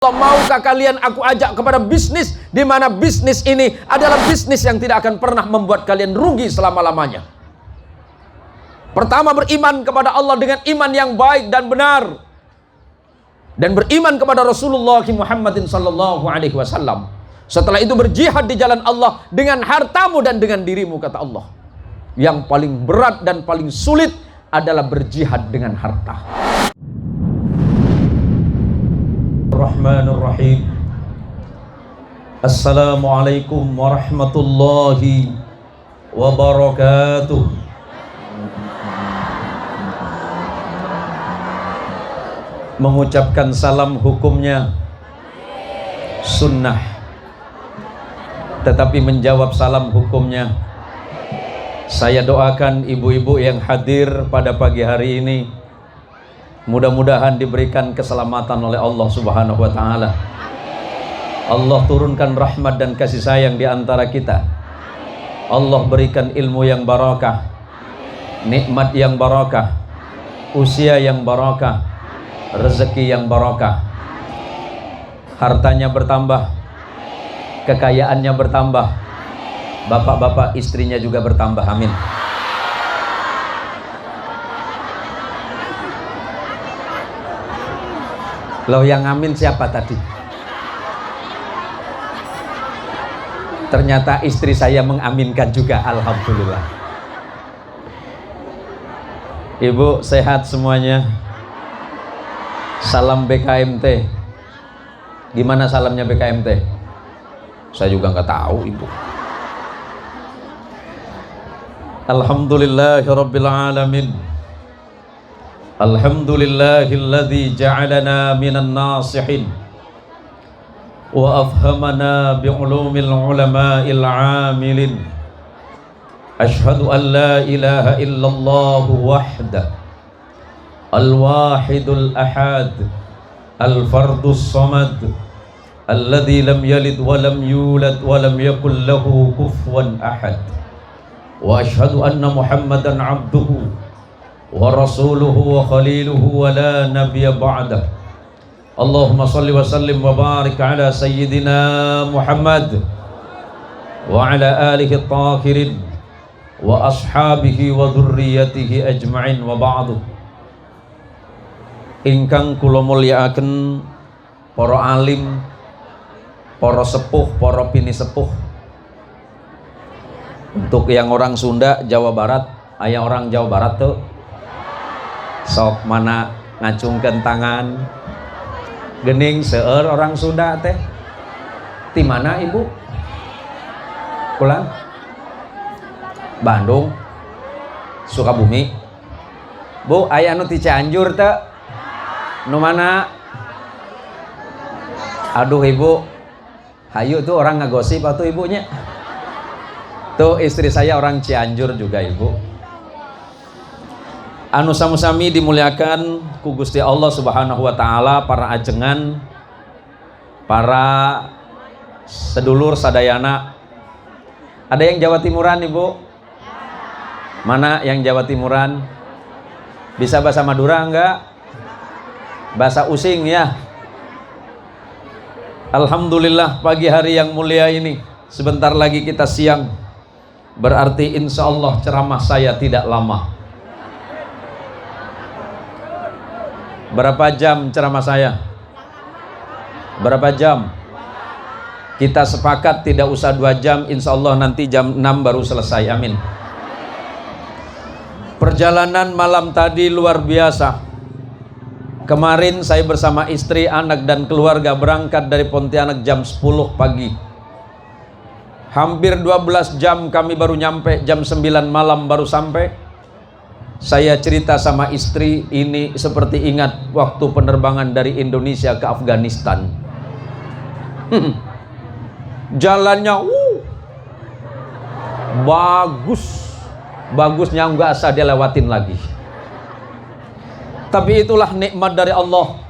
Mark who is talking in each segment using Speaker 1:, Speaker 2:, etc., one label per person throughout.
Speaker 1: Allah, maukah kalian aku ajak kepada bisnis di mana bisnis ini adalah bisnis yang tidak akan pernah membuat kalian rugi selama-lamanya. Pertama, beriman kepada Allah dengan iman yang baik dan benar, dan beriman kepada Rasulullah Muhammadin sallallahu alaihi wasallam. Setelah itu berjihad di jalan Allah dengan hartamu dan dengan dirimu, kata Allah. Yang paling berat dan paling sulit adalah berjihad dengan harta. Bismillahirrahmanirrahim. Assalamualaikum warahmatullahi wabarakatuh. Mengucapkan salam hukumnya sunnah, tetapi menjawab salam hukumnya. Saya doakan ibu-ibu yang hadir pada pagi hari ini, mudah-mudahan diberikan keselamatan oleh Allah Subhanahu wa taala. Allah turunkan rahmat dan kasih sayang di antara kita. Allah berikan ilmu yang barakah, nikmat yang barakah, usia yang barakah, rezeki yang barakah. Hartanya bertambah, kekayaannya bertambah, bapak-bapak istrinya juga bertambah, amin. Loh, yang amin siapa tadi? Ternyata istri saya mengaminkan juga, alhamdulillah. Ibu sehat semuanya? Salam BKMT. Gimana salamnya BKMT? Saya juga nggak tahu, Ibu. Alhamdulillahirabbil alamin. Alhamdulillahilladzi ja'alana minan nasihin wa afhamana bi'ulumil ulama'il 'amilin. Ashhadu an la ilaha illallah wahda al-wahidul ahad al-fardus samad alladzi lam yalid wa lam yulad wa lam yakul lahu kufuwan ahad. Wa ashhadu anna Muhammadan 'abduhu wa rasuluhu wa khaliluhu wa la nabiyya ba'dah. Allahumma salli wa sallim wa barik ala sayyidina Muhammad wa ala alihi at-tahirin wa ashabihi wa dhurriyyatihi ajma'in, wa ba'du. Ingkang kula mulyakaken para alim, para sepuh, para pini sepuh. Untuk yang orang Sunda, Jawa Barat, aya orang Jawa Barat tuh sok mana ngacungkeun tangan gening seueur orang Sunda teh. Ti mana Ibu? Pulang? Bandung? Sukabumi? Bu, aya anu ti Cianjur teh? Nu mana? Aduh Ibu, hayu tuh orang ngagosip atuh ibunya. Tuh istri saya orang Cianjur juga Ibu. Anu sami-sami dimuliakan ku Gusti Allah Subhanahu wa taala, para ajengan, para sedulur sadayana. Ada yang Jawa Timuran Ibu? Mana yang Jawa Timuran? Bisa bahasa Madura enggak? Bahasa Using ya. Alhamdulillah, pagi hari yang mulia ini, sebentar lagi kita siang. Berarti insya Allah ceramah saya tidak lama. Berapa jam ceramah saya? Berapa jam? Kita sepakat tidak usah 2 jam, insya Allah nanti jam 6 baru selesai, amin. Perjalanan malam tadi luar biasa. Kemarin saya bersama istri, anak dan keluarga berangkat dari Pontianak jam 10 pagi. Hampir 12 jam kami baru nyampe, jam 9 malam baru sampai. Saya cerita sama istri, ini seperti ingat waktu penerbangan dari Indonesia ke Afghanistan. Jalannya bagus, bagusnya nggak usah dia lewatin lagi. Tapi itulah nikmat dari Allah.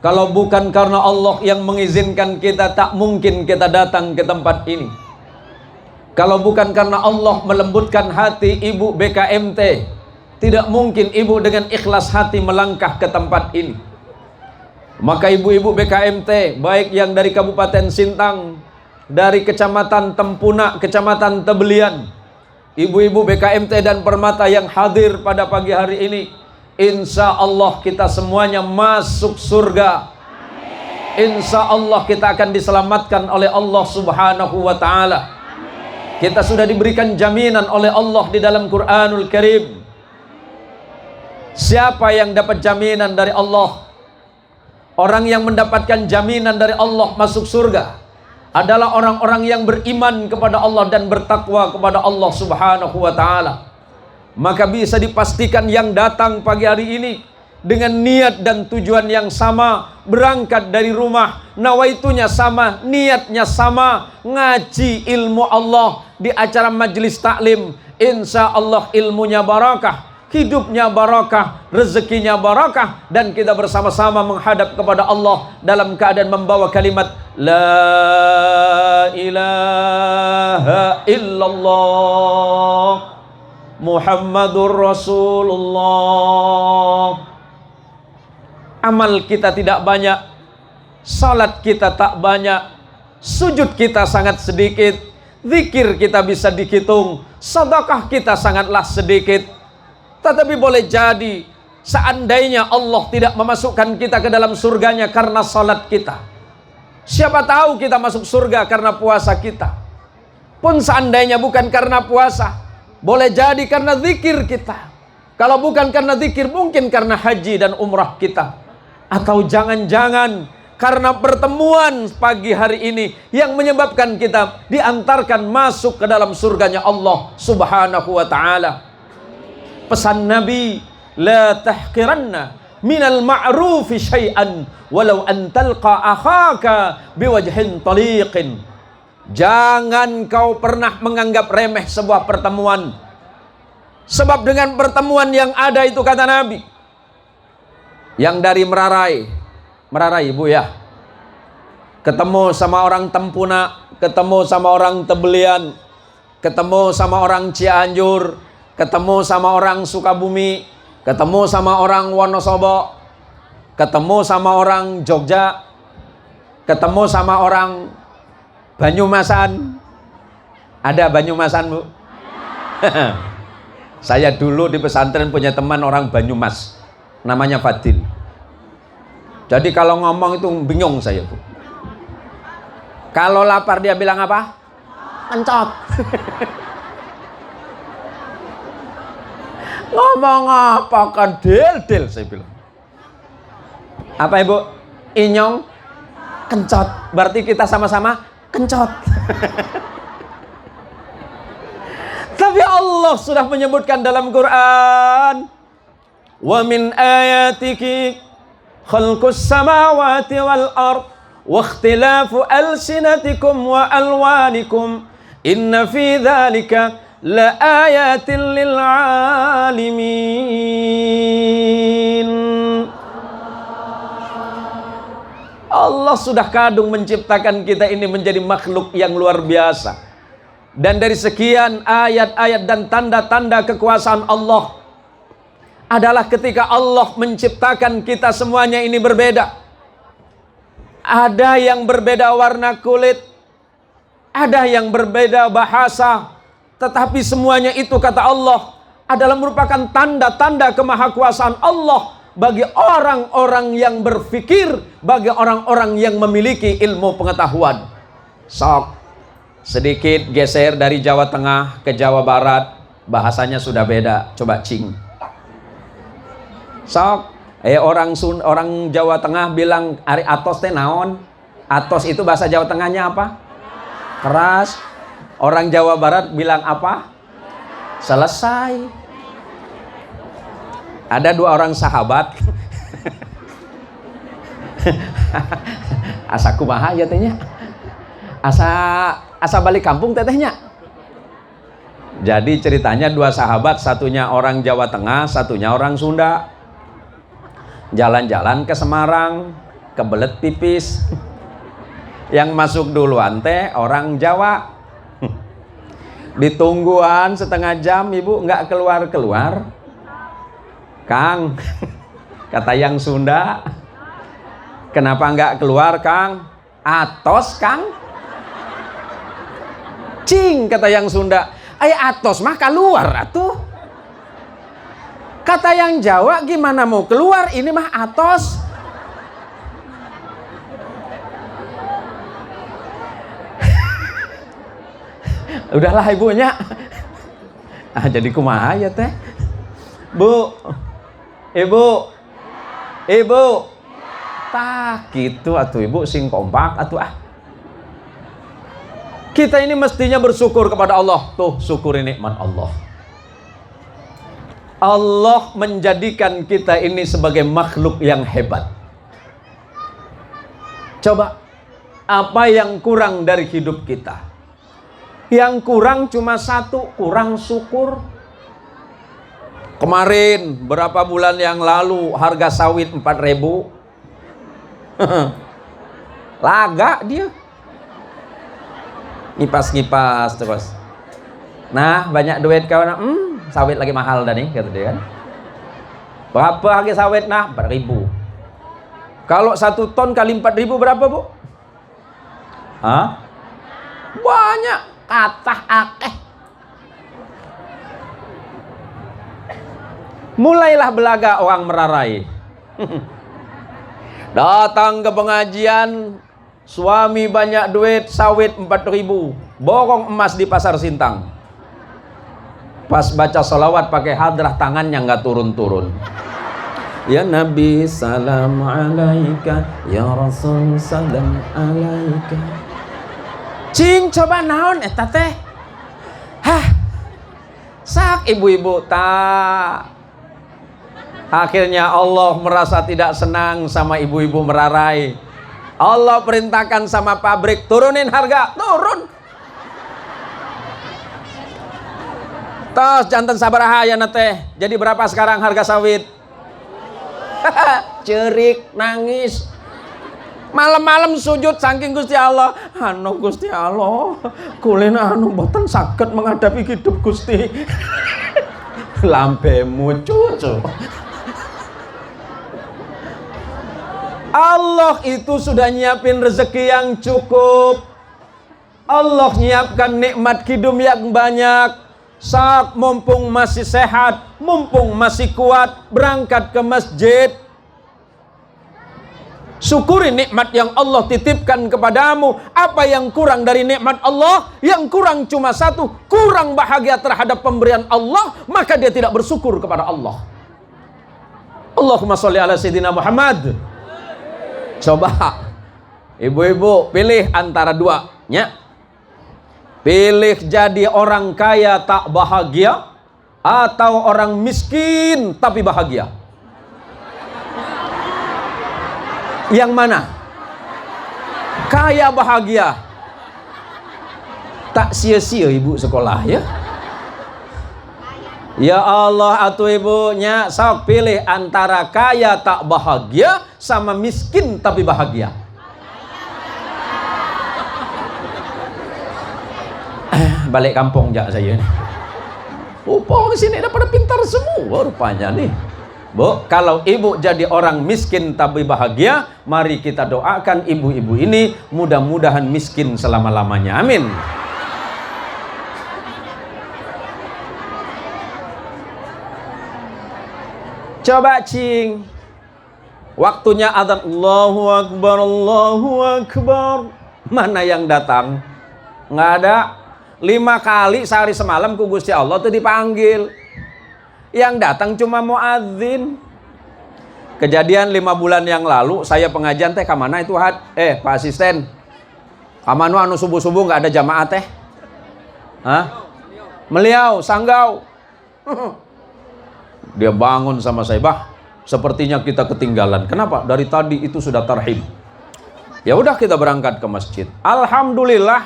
Speaker 1: Kalau bukan karena Allah yang mengizinkan kita, tak mungkin kita datang ke tempat ini. Kalau bukan karena Allah melembutkan hati Ibu BKMT, tidak mungkin Ibu dengan ikhlas hati melangkah ke tempat ini. Maka ibu-ibu BKMT, baik yang dari Kabupaten Sintang, dari Kecamatan Tempuna, Kecamatan Tebelian, ibu-ibu BKMT dan Permata yang hadir pada pagi hari ini, insya Allah kita semuanya masuk surga. Insya Allah kita akan diselamatkan oleh Allah Subhanahu wa Ta'ala. Kita sudah diberikan jaminan oleh Allah di dalam Quranul Karim. Siapa yang dapat jaminan dari Allah? Orang yang mendapatkan jaminan dari Allah masuk surga adalah orang-orang yang beriman kepada Allah dan bertakwa kepada Allah Subhanahu wa Ta'ala. Maka bisa dipastikan yang datang pagi hari ini dengan niat dan tujuan yang sama, berangkat dari rumah, nawaitunya sama, niatnya sama, ngaji ilmu Allah di acara majelis taklim, insya Allah ilmunya barakah, hidupnya barakah, rezekinya barakah, dan kita bersama-sama menghadap kepada Allah dalam keadaan membawa kalimat La ilaha illallah Muhammadur Rasulullah. Amal kita tidak banyak, salat kita tak banyak, sujud kita sangat sedikit, zikir kita bisa dihitung, sedekah kita sangatlah sedikit. Tetapi boleh jadi seandainya Allah tidak memasukkan kita ke dalam surganya karena salat kita, siapa tahu kita masuk surga karena puasa kita. Pun seandainya bukan karena puasa, boleh jadi karena zikir kita. Kalau bukan karena zikir, mungkin karena haji dan umrah kita. Atau jangan-jangan karena pertemuan pagi hari ini yang menyebabkan kita diantarkan masuk ke dalam surganya Allah Subhanahu wa Ta'ala. Pesan Nabi, la tahqiranna minal ma'rufi syai'an walau an talqa akhaka biwajhin taliqin. Jangan kau pernah menganggap remeh sebuah pertemuan. Sebab dengan pertemuan yang ada itu, kata Nabi, yang dari Merarai ibu ya, ketemu sama orang Tempuna, ketemu sama orang Tebelian, ketemu sama orang Cianjur, ketemu sama orang Sukabumi, ketemu sama orang Wonosobo, ketemu sama orang Jogja, ketemu sama orang Banyumasan. Ada Banyumasan, Bu? Saya dulu di pesantren punya teman orang Banyumas, namanya Fadil. Jadi kalau ngomong itu bingung saya, Bu. Kalau lapar dia bilang apa? Kencot. Ngomong apa kan del saya bilang. Apa Ibu? Inyong kencot. Berarti kita sama-sama kencot. Tapi Allah sudah menyebutkan dalam Quran, wa min ayatiki khalqus samawati wal ard wa ikhtilafu alsinatikum wa alwanikum inna fi dzalika la ayatin lil alimin. Allah sudah kadung menciptakan kita ini menjadi makhluk yang luar biasa. Dan dari sekian ayat-ayat dan tanda-tanda kekuasaan Allah adalah ketika Allah menciptakan kita semuanya ini berbeda. Ada yang berbeda warna kulit, ada yang berbeda bahasa, tetapi semuanya itu, kata Allah, adalah merupakan tanda-tanda kemahakuasaan Allah bagi orang-orang yang berfikir, bagi orang-orang yang memiliki ilmu pengetahuan. Sok sedikit geser dari Jawa Tengah ke Jawa Barat, bahasanya sudah beda. Coba cing. Sok orang Jawa Tengah bilang ari atos teh naon? Atos itu bahasa Jawa Tengahnya apa? Keras. Orang Jawa Barat bilang apa? Selesai. Ada dua orang sahabat. Asa kumaha ya tehnya? Asa balik kampung tetehnya. Jadi ceritanya dua sahabat, satunya orang Jawa Tengah, satunya orang Sunda. Jalan-jalan ke Semarang, kebelet pipis. Yang masuk duluan teh orang Jawa. Ditungguan setengah jam, ibu nggak keluar-keluar. Kang, kata yang Sunda, Kenapa nggak keluar, Kang? Atos, Kang? Cing, kata yang Sunda. Ay atos mah keluar atuh. Kata yang Jawa, gimana mau keluar? Ini mah atos. Udahlah ibunya. Jadi kumaha ya teh? Bu, ibu, tak gitu atuh ibu sing kompak atuh ah. Kita ini mestinya bersyukur kepada Allah. Tuh, syukuri nikmat Allah. Allah menjadikan kita ini sebagai makhluk yang hebat. Coba, apa yang kurang dari hidup kita? Yang kurang cuma satu, kurang syukur. Kemarin, berapa bulan yang lalu, harga sawit 4.000. Laga dia. Ngipas-ngipas terus. Nah, banyak duit kawan. Sawit lagi mahal dah nih, kata dia kan. Berapa harga sawit? Nah, 4.000. Kalau 1 ton kali 4.000 berapa, Bu? Hah? Banyak. Katah akeh. Mulailah belaga orang merarai. Datang ke pengajian, suami banyak duit, sawit 4.000, borong emas di pasar Sintang. Pas baca sholawat pakai hadrah, tangannya nggak turun-turun. Ya Nabi salam alaika, ya Rasul salam alaika. Cing, coba naon eta teh? Hah, sak ibu-ibu tak. Akhirnya Allah merasa tidak senang sama ibu-ibu merarai. Allah perintahkan sama pabrik, turunin harga, turun. Tos jantan sabaraha ya teh. Jadi berapa sekarang harga sawit? Cerik, nangis. Malam-malam sujud saking Gusti Allah. Anu Gusti Allah, kulina anu boten saged menghadapi hidup Gusti. Lampemu cucu. Allah itu sudah nyiapin rezeki yang cukup. Allah nyiapkan nikmat hidup yang banyak. Saat mumpung masih sehat, mumpung masih kuat, berangkat ke masjid. Syukuri nikmat yang Allah titipkan kepadamu. Apa yang kurang dari nikmat Allah? Yang kurang cuma satu, kurang bahagia terhadap pemberian Allah, maka dia tidak bersyukur kepada Allah. Allahumma sholli ala sayyidina Muhammad. Coba ibu-ibu pilih antara dua nya. Pilih jadi orang kaya tak bahagia atau orang miskin tapi bahagia. Yang mana? Kaya bahagia. Tak sia-sia ibu sekolah ya. Ya Allah atuh ibunya, sok pilih antara kaya tak bahagia sama miskin tapi bahagia. Balik kampung jak saya nih. Orang di sini dah pada pintar semua rupanya nih. Bu, kalau ibu jadi orang miskin tapi bahagia, mari kita doakan ibu-ibu ini mudah-mudahan miskin selama-lamanya. Amin. Coba cing, waktunya adzan Allahu Akbar, Allahu Akbar. Mana yang datang? Nggak ada. 5 kali sehari semalam ku Gusti Allah tuh dipanggil. Yang datang cuma muadzin. Kejadian 5 bulan yang lalu saya pengajian teh kamana itu Pak asisten. Kamanu anu subuh-subuh nggak ada jamaah teh? Hah? Meliau, Sanggau. Dia bangun sama saya, bah, sepertinya kita ketinggalan. Kenapa? Dari tadi itu sudah tarhib. Ya udah kita berangkat ke masjid. Alhamdulillah,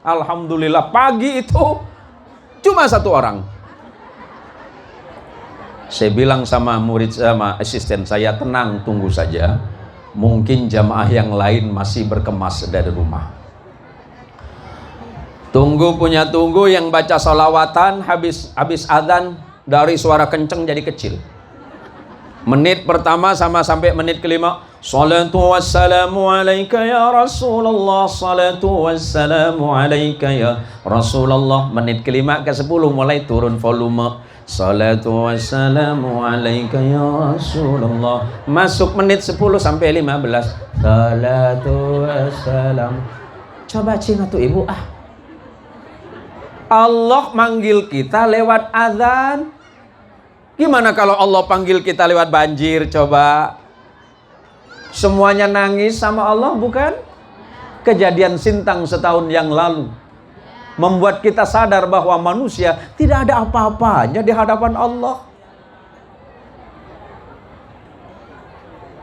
Speaker 1: alhamdulillah pagi itu cuma 1 orang. Saya bilang sama murid sama asisten saya, tenang, tunggu saja. Mungkin jamaah yang lain masih berkemas dari rumah. Tunggu punya tunggu, yang baca sholawatan habis adzan dari suara kenceng jadi kecil. Menit pertama sama sampai menit kelima Salatu wassalamu alaika ya Rasulullah. Salatu wassalamu alaika ya Rasulullah. Menit kelima ke 10 mulai turun volume. Salatu wassalamu alaika ya Rasulullah. Masuk menit 10 sampai 15. Salatu wassalam. Coba cina tuh ibu Allah manggil kita lewat azan. Gimana kalau Allah panggil kita lewat banjir? Coba. Semuanya nangis sama Allah, bukan? Kejadian Sintang setahun yang lalu membuat kita sadar bahwa manusia tidak ada apa-apanya di hadapan Allah.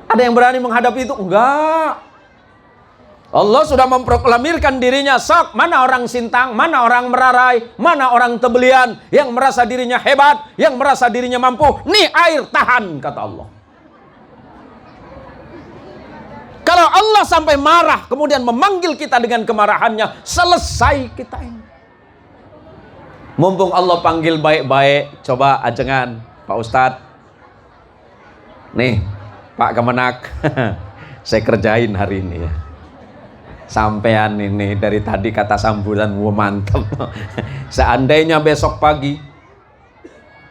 Speaker 1: Ada yang berani menghadapi itu? Enggak. Allah sudah memproklamirkan dirinya. Sok, mana orang Sintang, mana orang Merarai, mana orang Tebelian yang merasa dirinya hebat, yang merasa dirinya mampu. Nih air, tahan, kata Allah. Kalau Allah sampai marah, kemudian memanggil kita dengan kemarahannya, selesai kita ini. Mumpung Allah panggil baik-baik, coba ajengan, Pak Ustadz. Nih, Pak Kemenak, saya kerjain hari ini ya. Sampean ini dari tadi kata sambutan, wah mantap. Seandainya besok pagi,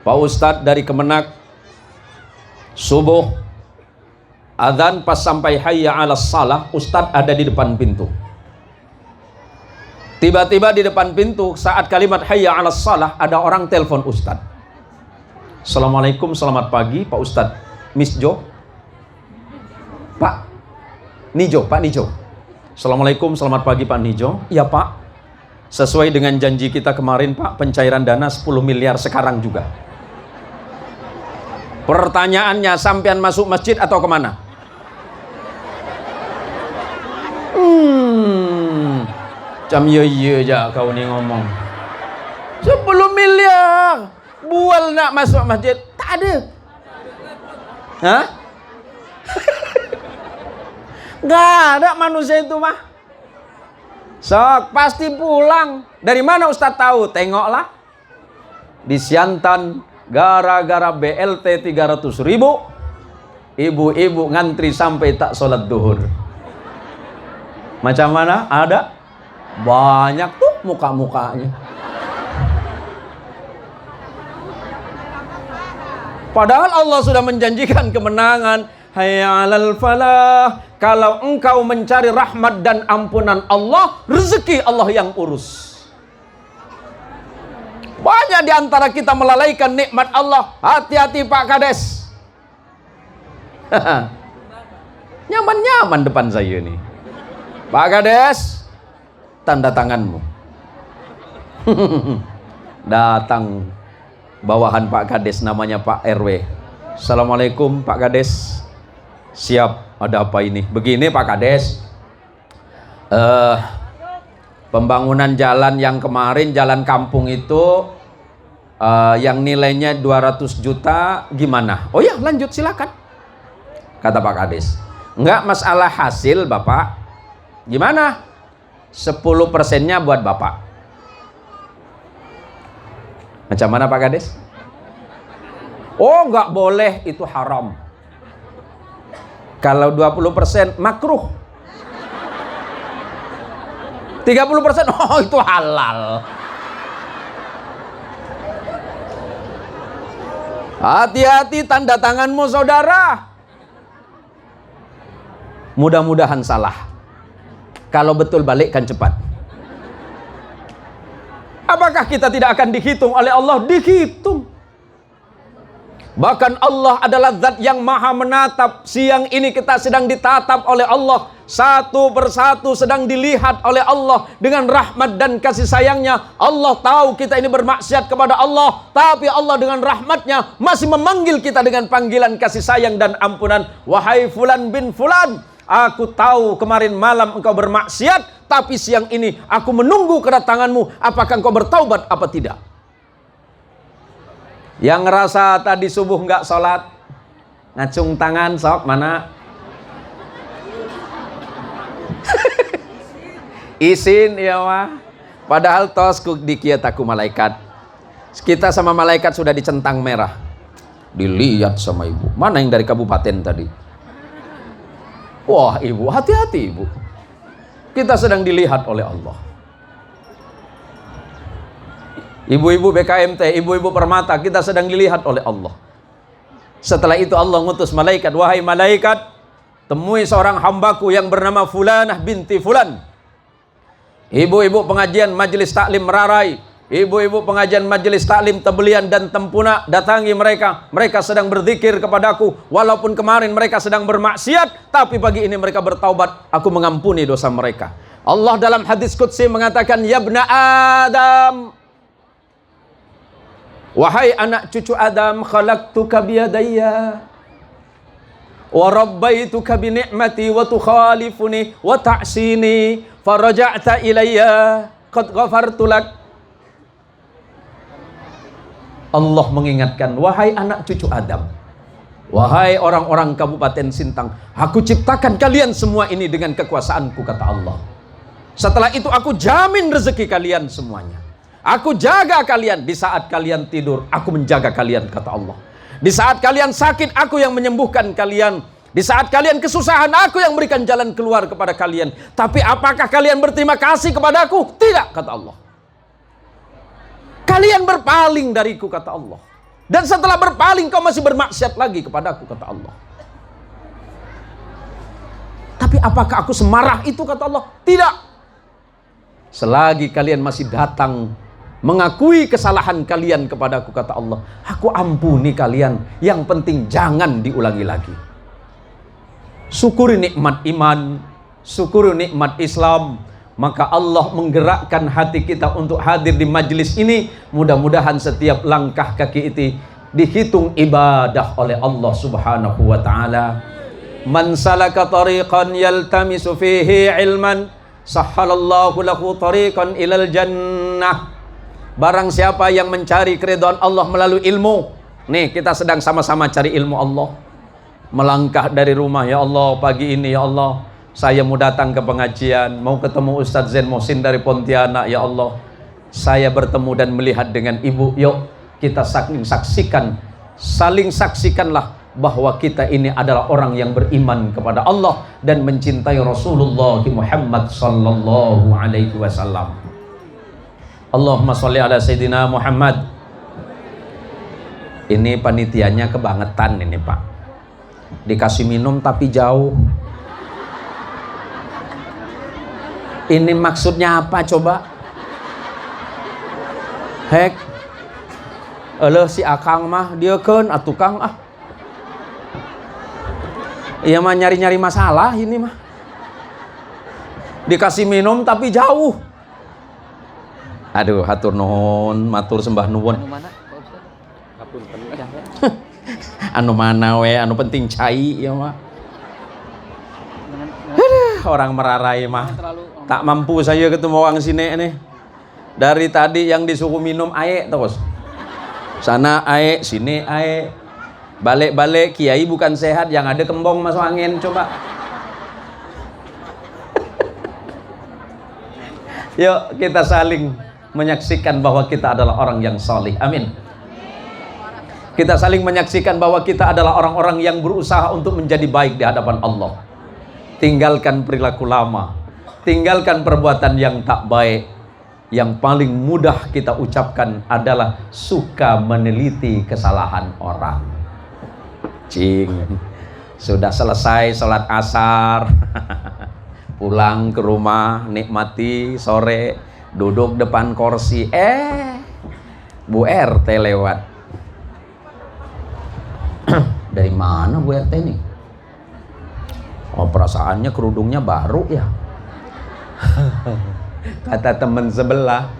Speaker 1: Pak Ustadz dari Kemenak, subuh, adzan pas sampai hayya 'alas shalah, Ustadz ada di depan pintu. Tiba-tiba di depan pintu saat kalimat hayya 'alas shalah ada orang telepon Ustadz. Assalamualaikum, selamat pagi Pak Ustadz. Miss Jo. Pak Nijo. Assalamualaikum, selamat pagi Pak Nijo. Iya Pak. Sesuai dengan janji kita kemarin Pak, pencairan dana 10 miliar sekarang juga. Pertanyaannya, sampean masuk masjid atau kemana? Jam iya aja kau nih ngomong 10 miliar bual nak masuk masjid. Tak ada. Hah? Gak ada manusia itu mah. Sok pasti pulang. Dari mana Ustaz tahu? Tengoklah di Siantan, gara-gara BLT 300.000 ibu-ibu ngantri sampai tak sholat duhur. Macam mana? Ada banyak tuh muka-mukanya. Padahal Allah sudah menjanjikan kemenangan. Hayya 'alal falah. Kalau engkau mencari rahmat dan ampunan Allah, rezeki Allah yang urus. Banyak di antara kita melalaikan nikmat Allah. Hati-hati Pak Kades. Nyaman-nyaman depan saya nih. Pak Kades, tanda tanganmu. Datang bawahan Pak Kades, namanya Pak RW. Assalamualaikum Pak Kades. Siap, ada apa ini? Begini Pak Kades, pembangunan jalan yang kemarin, jalan kampung itu yang nilainya 200 juta gimana? Oh ya, lanjut silakan, kata Pak Kades. Enggak masalah hasil Bapak. Gimana? 10%-nya buat Bapak. Macam mana Pak Kades? Oh enggak boleh, itu haram. Kalau 20% makruh. 30% oh itu halal. Hati-hati tanda tanganmu saudara. Mudah-mudahan salah. Kalau betul balikkan cepat. Apakah kita tidak akan dihitung oleh Allah? Dihitung. Bahkan Allah adalah zat yang maha menatap. Siang ini kita sedang ditatap oleh Allah. Satu persatu sedang dilihat oleh Allah dengan rahmat dan kasih sayangnya. Allah tahu kita ini bermaksiat kepada Allah, tapi Allah dengan rahmatnya masih memanggil kita dengan panggilan kasih sayang dan ampunan. Wahai fulan bin fulan, aku tahu kemarin malam engkau bermaksiat, tapi siang ini aku menunggu kedatanganmu. Apakah engkau bertaubat apa tidak? Yang ngerasa tadi subuh nggak sholat, ngacung tangan sok mana? Isin ya mah. Padahal tos dikiataku malaikat. Kita sama malaikat sudah dicentang merah. Dilihat sama ibu. Mana yang dari kabupaten tadi? Wah ibu, hati-hati ibu. Kita sedang dilihat oleh Allah. Ibu-ibu BKMT, ibu-ibu permata, kita sedang dilihat oleh Allah. Setelah itu Allah ngutus malaikat, wahai malaikat, temui seorang hambaku yang bernama Fulanah binti Fulan. Ibu-ibu pengajian majelis taklim Merarai, ibu-ibu pengajian majelis taklim Tebelian dan Tempuna, datangi mereka. Mereka sedang berzikir kepadaku. Walaupun kemarin mereka sedang bermaksiat, tapi pagi ini mereka bertaubat. Aku mengampuni dosa mereka. Allah dalam hadis qudsi mengatakan, ya ibna Adam, wahai anak cucu Adam, khalaqtuka biyadayya wa rabbaituka bi ni'mati wa tukhalifuni wa ta'sini faraja'ta ilayya qad ghafartu lak. Allah mengingatkan, wahai anak cucu Adam, wahai orang-orang Kabupaten Sintang, aku ciptakan kalian semua ini dengan kekuasaanku, kata Allah. Setelah itu aku jamin rezeki kalian semuanya. Aku jaga kalian. Di saat kalian tidur, aku menjaga kalian, kata Allah. Di saat kalian sakit, aku yang menyembuhkan kalian. Di saat kalian kesusahan, aku yang berikan jalan keluar kepada kalian. Tapi apakah kalian berterima kasih kepada aku? Tidak, kata Allah. Kalian berpaling dariku, kata Allah. Dan setelah berpaling, kau masih bermaksiat lagi kepadaku, kata Allah. Tapi apakah aku semarah itu, kata Allah? Tidak. Selagi kalian masih datang mengakui kesalahan kalian kepadaku, kata Allah, aku ampuni kalian. Yang penting jangan diulangi lagi. Syukuri nikmat iman, syukuri nikmat Islam. Maka Allah menggerakkan hati kita untuk hadir di majlis ini. Mudah-mudahan setiap langkah kaki itu dihitung ibadah oleh Allah Subhanahu wa ta'ala. Man salaka tariqan yaltamisu fihi ilman, sahhalallahu lahu tariqan ilal jannah. Barang siapa yang mencari keridhaan Allah melalui ilmu. Nih, kita sedang sama-sama cari ilmu Allah. Melangkah dari rumah, ya Allah, pagi ini ya Allah, saya mau datang ke pengajian, mau ketemu Ustadz Zain Mohsin dari Pontianak, ya Allah. Saya bertemu dan melihat dengan ibu. Yuk, kita saling saksikanlah bahwa kita ini adalah orang yang beriman kepada Allah dan mencintai Rasulullah Muhammad sallallahu alaihi wasallam. Allahumma sholli ala Sayyidina Muhammad. Ini panitianya kebangetan ini Pak. Dikasih minum tapi jauh. Ini maksudnya apa coba? Hek, si akang mah dia kan atukang ah. Iya mah nyari-nyari masalah ini mah. Dikasih minum tapi jauh. Aduh, hatur nuhun, matur sembah nuwun. Anu mana we, anu penting cai ya mah. Orang Merarai mah tak mampu saya ketemu orang sini nih. Dari tadi yang disuruh minum air terus. Sana air, sini air. Balik-balik kiai bukan sehat, yang ada kembong masuk angin coba. Yuk kita saling menyaksikan bahwa kita adalah orang yang salih. Amin. Kita saling menyaksikan bahwa kita adalah orang-orang yang berusaha untuk menjadi baik di hadapan Allah. Tinggalkan perilaku lama, tinggalkan perbuatan yang tak baik. Yang paling mudah kita ucapkan adalah suka meneliti kesalahan orang. Cing, sudah selesai sholat asar, pulang ke rumah, nikmati sore, duduk depan kursi, Bu RT lewat. Dari mana Bu RT nih? Oh, perasaannya kerudungnya baru ya. Kata teman sebelah,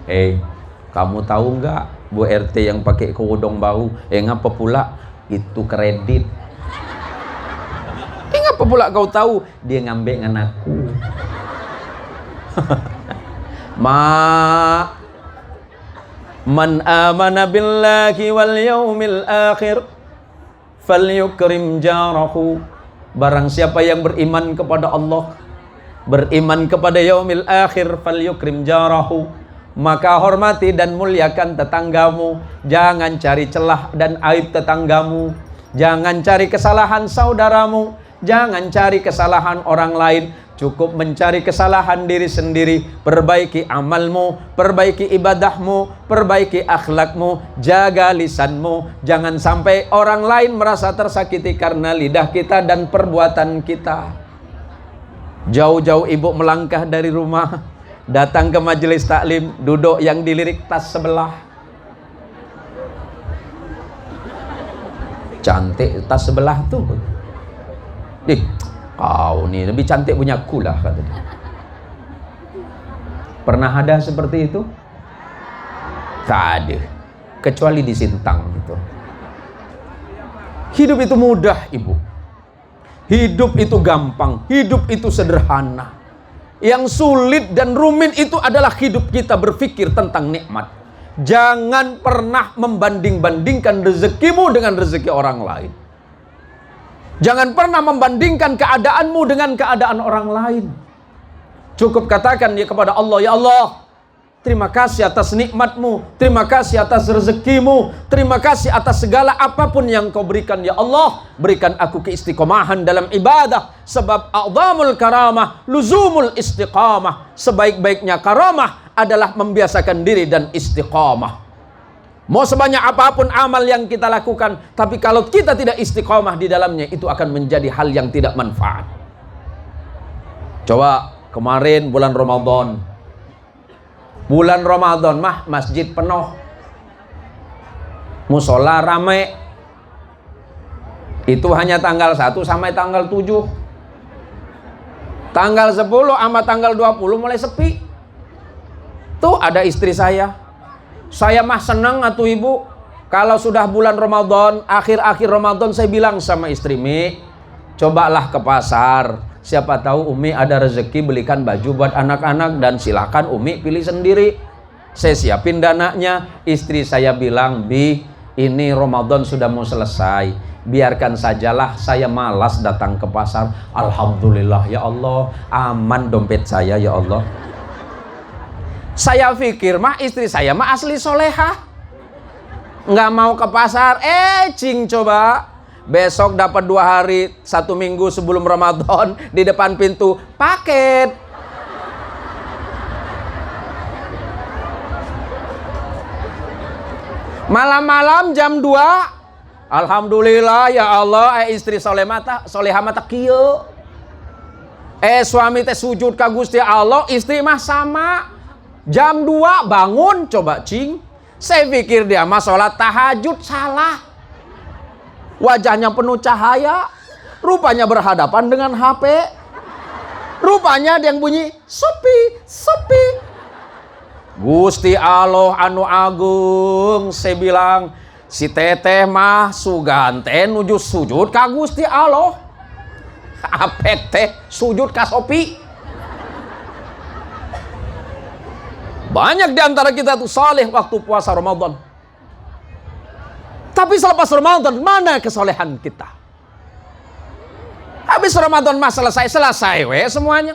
Speaker 1: kamu tahu nggak Bu RT yang pakai kerudung baru? Ngapa pula? Itu kredit. Ngapa pula kau tahu? Dia ngambek dengan aku. Man amana billahi wal yaumil akhir falyukrim jarahu. Barang siapa yang beriman kepada Allah, beriman kepada yaumil akhir, falyukrim jarahu, maka hormati dan muliakan tetanggamu. Jangan cari celah dan aib tetanggamu, jangan cari kesalahan saudaramu, Jangan cari kesalahan orang lain, cukup mencari kesalahan diri sendiri. Perbaiki amalmu, perbaiki ibadahmu, perbaiki akhlakmu, jaga lisanmu. Jangan sampai orang lain merasa tersakiti karena lidah kita dan perbuatan kita. Jauh-jauh ibu melangkah dari rumah, datang ke majelis taklim, duduk yang dilirik tas sebelah. Cantik tas sebelah tuh. Kau nih lebih cantik punya aku lah, kata dia. Pernah ada seperti itu? Tak ada, kecuali di Sintang gitu. Hidup itu mudah, ibu. Hidup itu gampang, hidup itu sederhana. Yang sulit dan rumit itu adalah hidup kita berpikir tentang nikmat. Jangan pernah membanding-bandingkan rezekimu dengan rezeki orang lain. Jangan pernah membandingkan keadaanmu dengan keadaan orang lain. Cukup katakan dia kepada Allah, ya Allah, terima kasih atas nikmatmu, terima kasih atas rezekimu, terima kasih atas segala apapun yang kau berikan, ya Allah. Berikan aku keistiqomahan dalam ibadah, sebab a'zamul karamah luzumul istiqamah. Sebaik-baiknya karamah adalah membiasakan diri dan istiqamah. Mau sebanyak apapun amal yang kita lakukan, tapi kalau kita tidak istiqamah di dalamnya, itu akan menjadi hal yang tidak manfaat. Coba kemarin bulan Ramadan, mah masjid penuh, musola rame. Itu hanya tanggal 1 sampai tanggal 7. Tanggal 10 sama tanggal 20 mulai sepi. Tuh ada istri saya mah senang atuh ibu, kalau sudah bulan Ramadan, akhir-akhir Ramadan saya bilang sama istri, Mi, cobalah ke pasar, siapa tahu Umi ada rezeki belikan baju buat anak-anak, dan silakan Umi pilih sendiri, saya siapin dananya. Istri saya bilang, Bi, ini Ramadan sudah mau selesai, biarkan sajalah, saya malas datang ke pasar. Alhamdulillah ya Allah, aman dompet saya ya Allah. Saya pikir mah istri saya mah asli solehah, nggak mau ke pasar. Cing, coba besok dapat 2 hari 1 minggu sebelum Ramadan di depan pintu paket. Malam-malam jam 2, alhamdulillah ya Allah, istri solehah mata kieu. Suami teh sujud ka Gusti Allah, istri mah sama. Jam 2 bangun, coba cing. Saya pikir dia mah sholat tahajud, salah. Wajahnya penuh cahaya, rupanya berhadapan dengan HP. Rupanya dia yang bunyi sepi. Gusti Allah anu agung, saya bilang, si teteh mah sugante nuju sujud ka Gusti Allah. Apek teh sujud ka Sopi. Banyak di antara kita tuh saleh waktu puasa Ramadan. Tapi selepas Ramadan, mana kesolehan kita? Habis Ramadan mah selesai semuanya.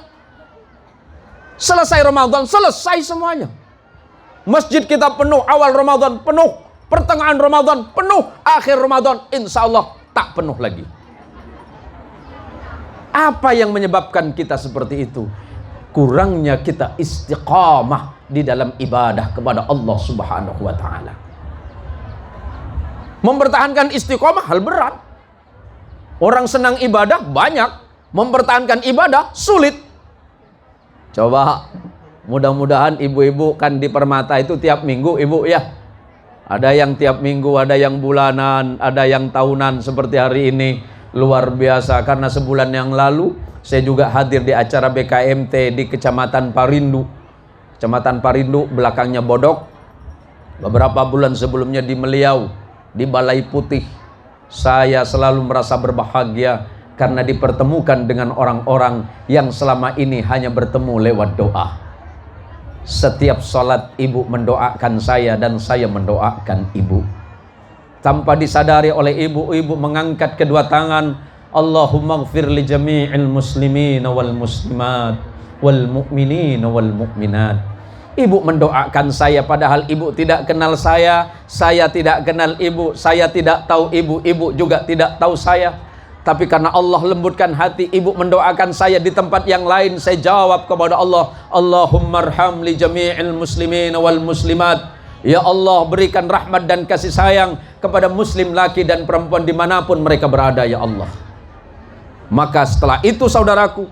Speaker 1: Selesai Ramadan, selesai semuanya. Masjid kita penuh, awal Ramadan penuh, pertengahan Ramadan penuh, akhir Ramadan insya Allah tak penuh lagi. Apa yang menyebabkan kita seperti itu? Kurangnya kita istiqamah di dalam ibadah kepada Allah Subhanahu wa ta'ala. Mempertahankan istiqamah hal berat. Orang senang ibadah banyak, mempertahankan ibadah sulit. Coba, mudah-mudahan ibu-ibu kan di Permata itu tiap minggu ibu ya. Ada yang tiap minggu, ada yang bulanan, ada yang tahunan seperti hari ini. Luar biasa, karena sebulan yang lalu saya juga hadir di acara BKMT di Kecamatan Parindu. Kecamatan Parindu, belakangnya Bodok. Beberapa bulan sebelumnya di Meliau, di Balai Putih. Saya selalu merasa berbahagia karena dipertemukan dengan orang-orang yang selama ini hanya bertemu lewat doa. Setiap sholat ibu mendoakan saya dan saya mendoakan ibu. Tanpa disadari oleh ibu, ibu mengangkat kedua tangan, Allahumma gfir li jami'il muslimin wal muslimat wal mu'minin wal mu'minat. Ibu mendoakan saya padahal ibu tidak kenal saya tidak kenal ibu, saya tidak tahu ibu, ibu juga tidak tahu saya. Tapi karena Allah lembutkan hati, ibu mendoakan saya di tempat yang lain, saya jawab kepada Allah, Allahummarham li jami'il muslimin wal muslimat. Ya Allah, berikan rahmat dan kasih sayang kepada muslim laki dan perempuan dimanapun mereka berada, ya Allah. Maka setelah itu saudaraku,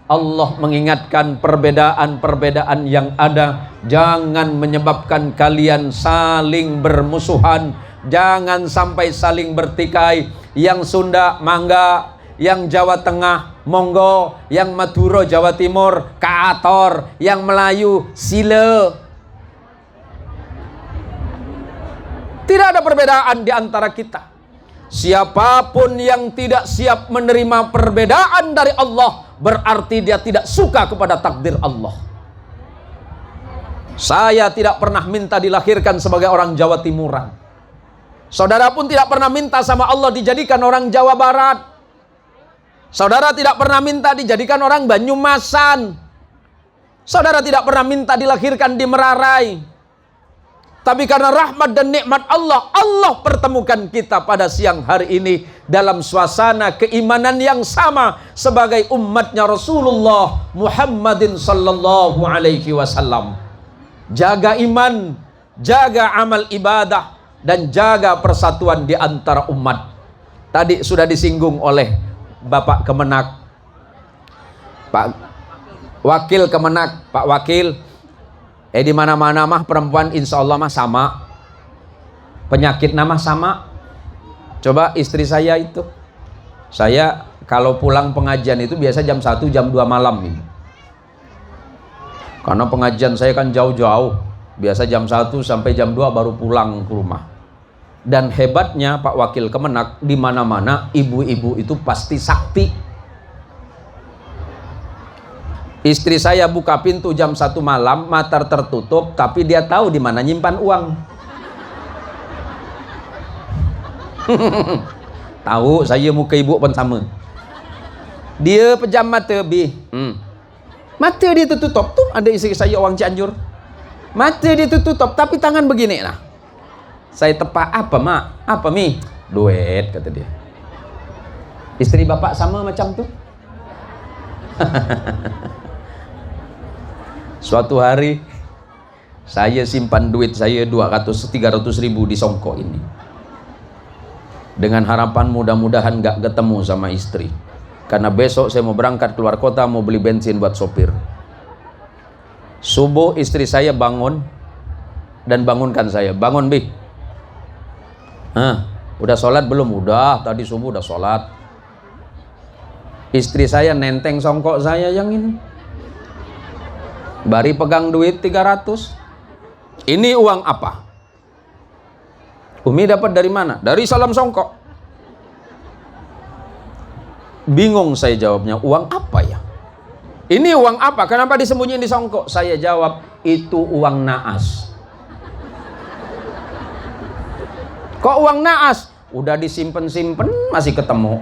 Speaker 1: Allah mengingatkan perbedaan-perbedaan yang ada. Jangan menyebabkan kalian saling bermusuhan. Jangan sampai saling bertikai. Yang Sunda, mangga. Yang Jawa Tengah, monggo. Yang Madura, Jawa Timur, kaator. Yang Melayu, sila. Tidak ada perbedaan di antara kita. Siapapun yang tidak siap menerima perbedaan dari Allah, berarti dia tidak suka kepada takdir Allah. Saya tidak pernah minta dilahirkan sebagai orang Jawa Timuran. Saudara pun tidak pernah minta sama Allah dijadikan orang Jawa Barat. Saudara tidak pernah minta dijadikan orang Banyumasan. Saudara tidak pernah minta dilahirkan di Merarai. Tapi karena rahmat dan nikmat Allah, Allah pertemukan kita pada siang hari ini dalam suasana keimanan yang sama sebagai umatnya Rasulullah Muhammadin sallallahu alaihi wasallam. Jaga iman, jaga amal ibadah, dan jaga persatuan di antara umat. Tadi sudah disinggung oleh Bapak Kemenak, Pak Wakil Kemenak, Pak Wakil. Di mana-mana mah perempuan insya Allah mah sama, penyakit nama sama. Coba istri saya itu, saya kalau pulang pengajian itu biasa jam 1 jam 2 malam ini. Karena pengajian saya kan jauh-jauh, biasa jam 1 sampai jam 2 baru pulang ke rumah. Dan hebatnya Pak Wakil Kemenak, di mana-mana ibu-ibu itu pasti sakti. Istri saya buka pintu jam 1 malam, mata tertutup, tapi dia tahu di mana nyimpan uang. Tahu saya muka ibu pun sama. Dia pejam mata bi. Mata dia tertutup tuh, ada istri saya orang Cianjur. Mata dia tertutup, tapi tangan begini lah. Saya tepak, apa mak? Apa mi? Duit, kata dia. Istri bapak sama macam tuh. Suatu hari saya simpan duit saya 200-300 ribu di songkok ini, dengan harapan mudah-mudahan gak ketemu sama istri, karena besok saya mau berangkat keluar kota, mau beli bensin buat sopir. Subuh istri saya bangun dan bangunkan saya, bangun bi, udah sholat belum? Udah, tadi subuh udah sholat. Istri saya nenteng songkok saya yang ini, bari pegang duit 300. Ini uang apa? Umi dapat dari mana? Dari salam songkok. Bingung saya jawabnya, uang apa ya? Ini uang apa? Kenapa disembunyiin di songkok? Saya jawab, itu uang naas. Kok uang naas? Udah disimpen-simpen masih ketemu.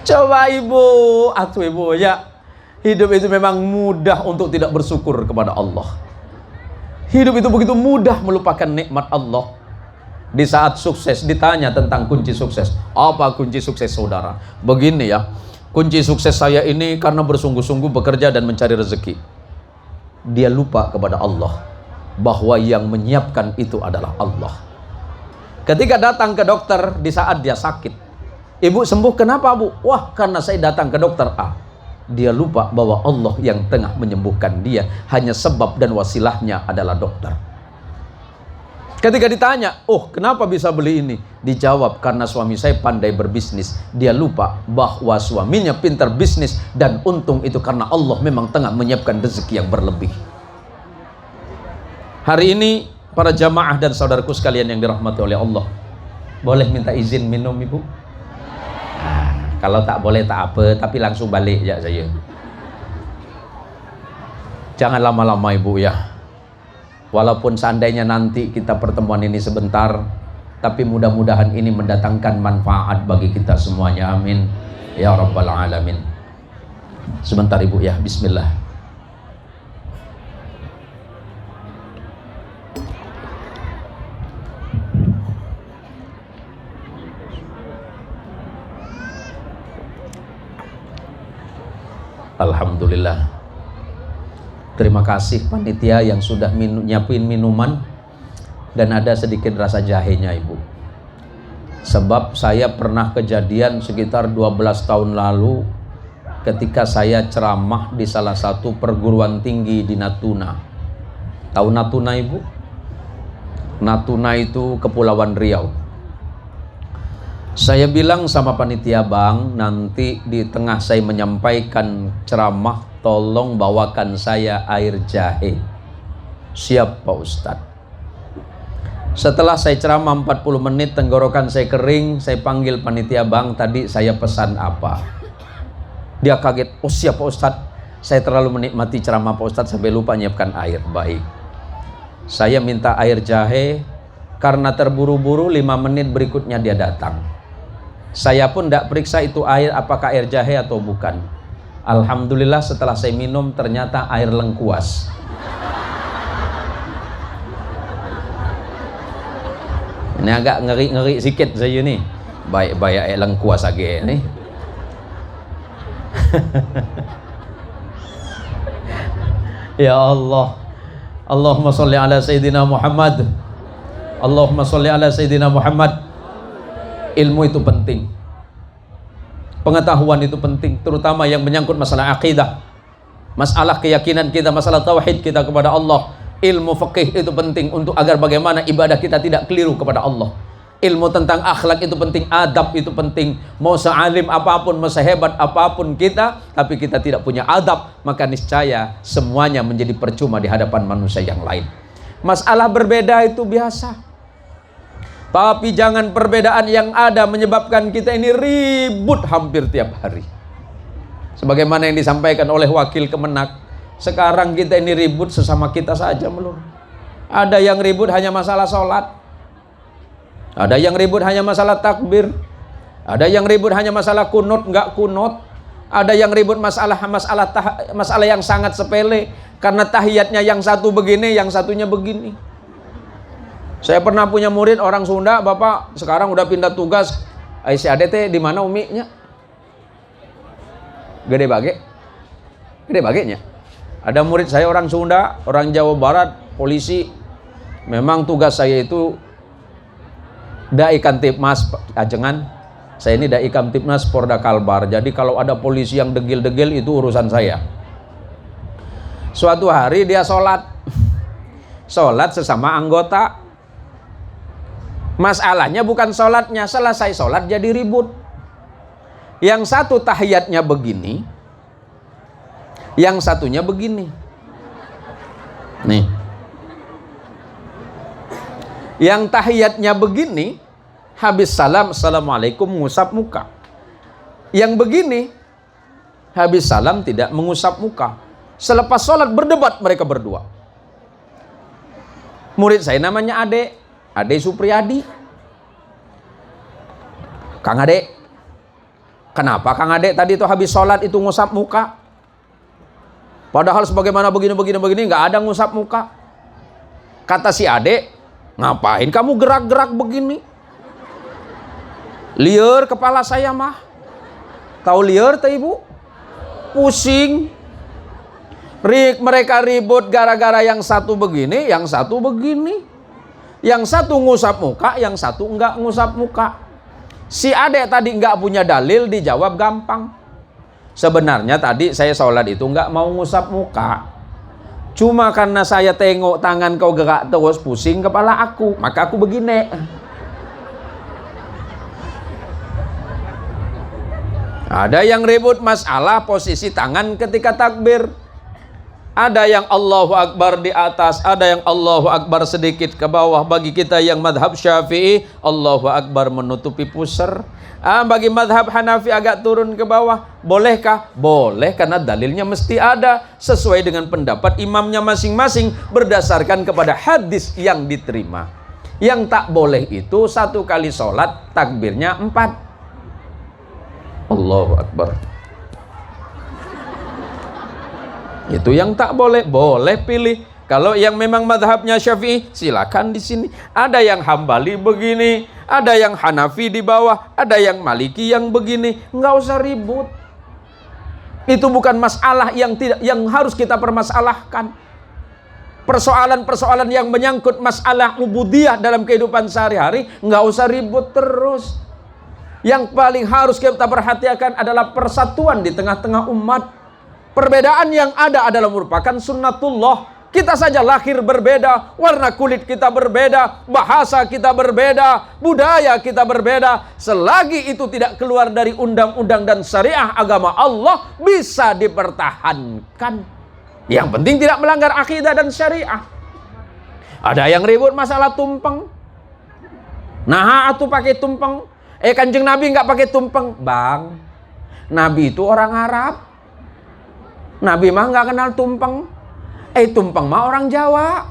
Speaker 1: Coba ibu, atuh ibu ya, hidup itu memang mudah untuk tidak bersyukur kepada Allah. Hidup itu begitu mudah melupakan nikmat Allah. Di saat sukses ditanya tentang kunci sukses. Apa kunci sukses saudara? Begini ya, kunci sukses saya ini karena bersungguh-sungguh bekerja dan mencari rezeki. Dia lupa kepada Allah, bahwa yang menyiapkan itu adalah Allah. Ketika datang ke dokter di saat dia sakit, ibu sembuh, kenapa bu? Wah, karena saya datang ke dokter A. Dia lupa bahwa Allah yang tengah menyembuhkan dia, hanya sebab dan wasilahnya adalah dokter. Ketika ditanya, oh kenapa bisa beli ini? Dijawab, karena suami saya pandai berbisnis. Dia lupa bahwa suaminya pintar bisnis, dan untung itu karena Allah memang tengah menyiapkan rezeki yang berlebih. Hari ini para jamaah dan saudaraku sekalian yang dirahmati oleh Allah, boleh minta izin minum ibu? Kalau tak boleh tak apa, tapi langsung balik ya saya. Jangan lama-lama ibu ya. Walaupun seandainya nanti kita pertemuan ini sebentar, tapi mudah-mudahan ini mendatangkan manfaat bagi kita semuanya. Amin ya rabbal alamin. Sebentar ibu ya, bismillah. Alhamdulillah. Terima kasih panitia yang sudah nyiapin minuman dan ada sedikit rasa jahenya Ibu. Sebab saya pernah kejadian sekitar 12 tahun lalu ketika saya ceramah di salah satu perguruan tinggi di Natuna. Tahu Natuna Ibu? Natuna itu Kepulauan Riau. Saya bilang sama panitia, Bang, nanti di tengah saya menyampaikan ceramah, tolong bawakan saya air jahe. Siap Pak Ustadz. Setelah saya ceramah 40 menit, tenggorokan saya kering, saya panggil panitia, Bang, tadi saya pesan apa? Dia kaget, oh siap Pak Ustadz. Saya terlalu menikmati ceramah Pak Ustadz sampai lupa nyiapkan air. Baik. Saya minta air jahe, karena terburu-buru 5 menit berikutnya dia datang. Saya pun tidak periksa itu air apakah air jahe atau bukan. Alhamdulillah setelah saya minum ternyata air lengkuas. Ini agak ngeri-ngeri sikit saya ni. Baik-baik air lengkuas lagi ni. Ya Allah. Allahumma salli ala Sayyidina Muhammad. Allahumma salli ala Sayyidina Muhammad. Ilmu itu penting, pengetahuan itu penting, terutama yang menyangkut masalah akidah, masalah keyakinan kita, masalah tauhid kita kepada Allah. Ilmu fikih itu penting untuk agar bagaimana ibadah kita tidak keliru kepada Allah. Ilmu tentang akhlak itu penting, adab itu penting. Mau sealim apapun, mau sehebat apapun kita, tapi kita tidak punya adab, maka niscaya semuanya menjadi percuma di hadapan manusia yang lain. Masalah berbeda itu biasa, tapi jangan perbedaan yang ada menyebabkan kita ini ribut hampir tiap hari. Sebagaimana yang disampaikan oleh Wakil Kemenak, sekarang kita ini ribut sesama kita saja melulu. Ada yang ribut hanya masalah sholat, ada yang ribut hanya masalah takbir, ada yang ribut hanya masalah kunut nggak kunut, ada yang ribut masalah yang sangat sepele, karena tahiyatnya yang satu begini, yang satunya begini. Saya pernah punya murid orang Sunda, Bapak sekarang udah pindah tugas. Si ADT di mana uminya? Gede bagenya. Ada murid saya orang Sunda, orang Jawa Barat, polisi. Memang tugas saya itu Dai Kamtibmas Ajengan. Saya ini Dai Kamtibmas Porda Kalbar. Jadi kalau ada polisi yang degil-degil itu urusan saya. Suatu hari dia sholat sesama anggota. Masalahnya bukan sholatnya, selesai sholat jadi ribut. Yang satu tahiyatnya begini, yang satunya begini. Nih, yang tahiyatnya begini, habis salam, assalamualaikum, mengusap muka. Yang begini, habis salam tidak mengusap muka. Selepas sholat berdebat mereka berdua. Murid saya namanya Ade Supriyadi. Kang Ade, kenapa Kang Ade tadi itu habis sholat itu ngusap muka? Padahal sebagaimana begini nggak ada ngusap muka. Kata si Ade, ngapain kamu gerak-gerak begini? Liar kepala saya mah. Tahu liar teh Ibu? Pusing. Mereka ribut gara-gara yang satu begini, yang satu begini. Yang satu ngusap muka, yang satu enggak ngusap muka. Si Ade tadi enggak punya dalil, dijawab gampang. Sebenarnya tadi saya sholat itu enggak mau ngusap muka. Cuma karena saya tengok tangan kau gerak terus, pusing kepala aku, maka aku begini. Ada yang ribut masalah posisi tangan ketika takbir. Ada yang Allahu Akbar di atas, ada yang Allahu Akbar sedikit ke bawah. Bagi kita yang madhab Syafi'i, Allahu Akbar menutupi pusar. Bagi madhab Hanafi agak turun ke bawah. Bolehkah? Boleh, karena dalilnya mesti ada sesuai dengan pendapat imamnya masing-masing berdasarkan kepada hadis yang diterima. Yang tak boleh itu satu kali sholat takbirnya 4. Allahu Akbar. Itu yang tak boleh. Boleh pilih. Kalau yang memang madhabnya Syafi'i, silakan di sini. Ada yang Hambali begini, ada yang Hanafi di bawah, ada yang Maliki yang begini. Nggak usah ribut. Itu bukan masalah yang harus kita permasalahkan. Persoalan-persoalan yang menyangkut masalah ubudiyah dalam kehidupan sehari-hari, nggak usah ribut terus. Yang paling harus kita perhatikan adalah persatuan di tengah-tengah umat. Perbedaan yang ada adalah merupakan sunnatullah. Kita saja lahir berbeda, warna kulit kita berbeda, bahasa kita berbeda, budaya kita berbeda. Selagi itu tidak keluar dari undang-undang dan syariah agama Allah, bisa dipertahankan. Yang penting tidak melanggar akidah dan syariah. Ada yang ribut masalah tumpeng. Nah, atuh pakai tumpeng. Kanjeng Nabi nggak pakai tumpeng. Bang, Nabi itu orang Arab. Nabi mah nggak kenal tumpeng. Tumpeng mah orang Jawa.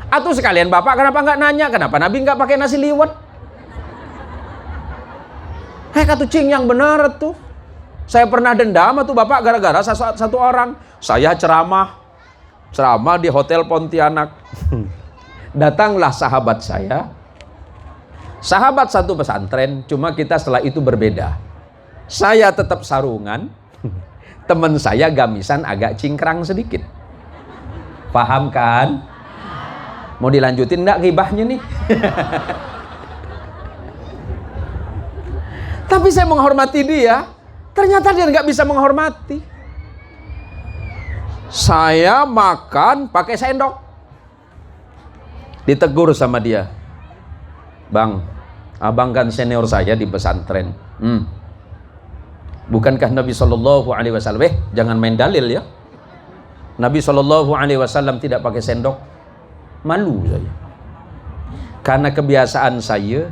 Speaker 1: Atau sekalian Bapak kenapa nggak nanya kenapa Nabi nggak pakai nasi liwet? Katu cing yang benar tuh. Saya pernah dendam tuh Bapak gara-gara satu orang. Saya ceramah di Hotel Pontianak. Datanglah sahabat saya. Sahabat satu pesantren, cuma kita setelah itu berbeda. Saya tetap sarungan. Teman saya gamisan agak cingkrang sedikit. Paham kan? Mau dilanjutin enggak ghibahnya nih? Tapi saya menghormati dia. Ternyata dia nggak bisa menghormati. Saya makan pakai sendok. Ditegur sama dia. Bang, abang kan senior saya di pesantren. Bukankah Nabi SAW, jangan main dalil ya. Nabi SAW tidak pakai sendok. Malu saya. Karena kebiasaan saya,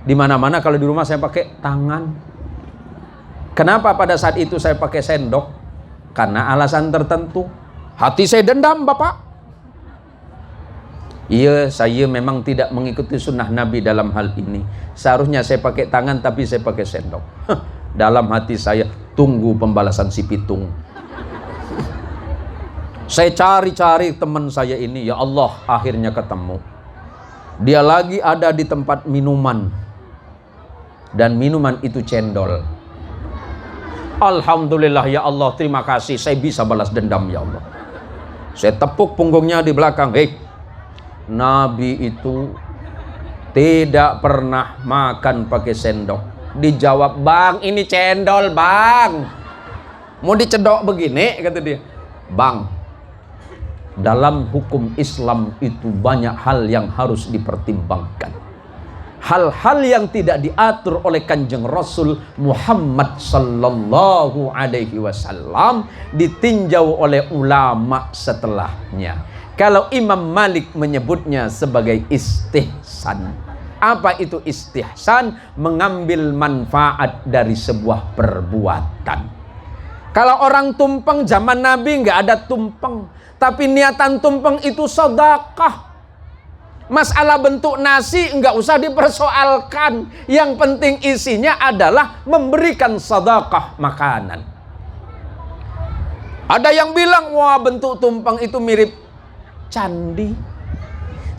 Speaker 1: di mana-mana kalau di rumah saya pakai tangan. Kenapa pada saat itu saya pakai sendok? Karena alasan tertentu. Hati saya dendam, Bapak. Iya, saya memang tidak mengikuti sunnah Nabi dalam hal ini. Seharusnya saya pakai tangan, tapi saya pakai sendok. Dalam hati saya, tunggu pembalasan si pitung. Saya cari-cari teman saya ini, ya Allah, akhirnya ketemu. Dia lagi ada di tempat minuman. Dan minuman itu cendol. Alhamdulillah ya Allah, terima kasih, saya bisa balas dendam ya Allah. Saya tepuk punggungnya di belakang. Nabi itu tidak pernah makan pakai sendok. Dijawab, bang ini cendol bang, mau dicedok begini, kata dia. Bang, dalam hukum Islam itu banyak hal yang harus dipertimbangkan. Hal-hal yang tidak diatur oleh Kanjeng Rasul Muhammad sallallahu alaihi wasallam ditinjau oleh ulama setelahnya. Kalau Imam Malik menyebutnya sebagai istihsan. Apa itu istihsan? Mengambil manfaat dari sebuah perbuatan. Kalau orang tumpeng zaman Nabi nggak ada tumpeng, tapi niatan tumpeng itu sedekah. Masalah bentuk nasi nggak usah dipersoalkan. Yang penting isinya adalah memberikan sedekah makanan. Ada yang bilang, wah bentuk tumpeng itu mirip candi.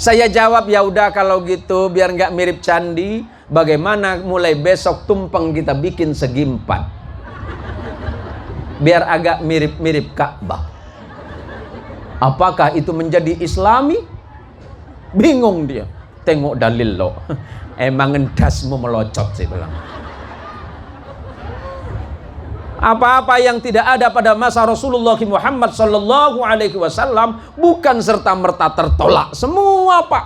Speaker 1: Saya jawab, ya udah kalau gitu biar nggak mirip candi, bagaimana mulai besok tumpeng kita bikin segi 4, biar agak mirip-mirip Ka'bah. Apakah itu menjadi Islami? Bingung dia. Tengok dalil lo. Emang endasmu melocot sih bilang. Apa-apa yang tidak ada pada masa Rasulullah Muhammad sallallahu alaihi wasallam bukan serta-merta tertolak semua, Pak.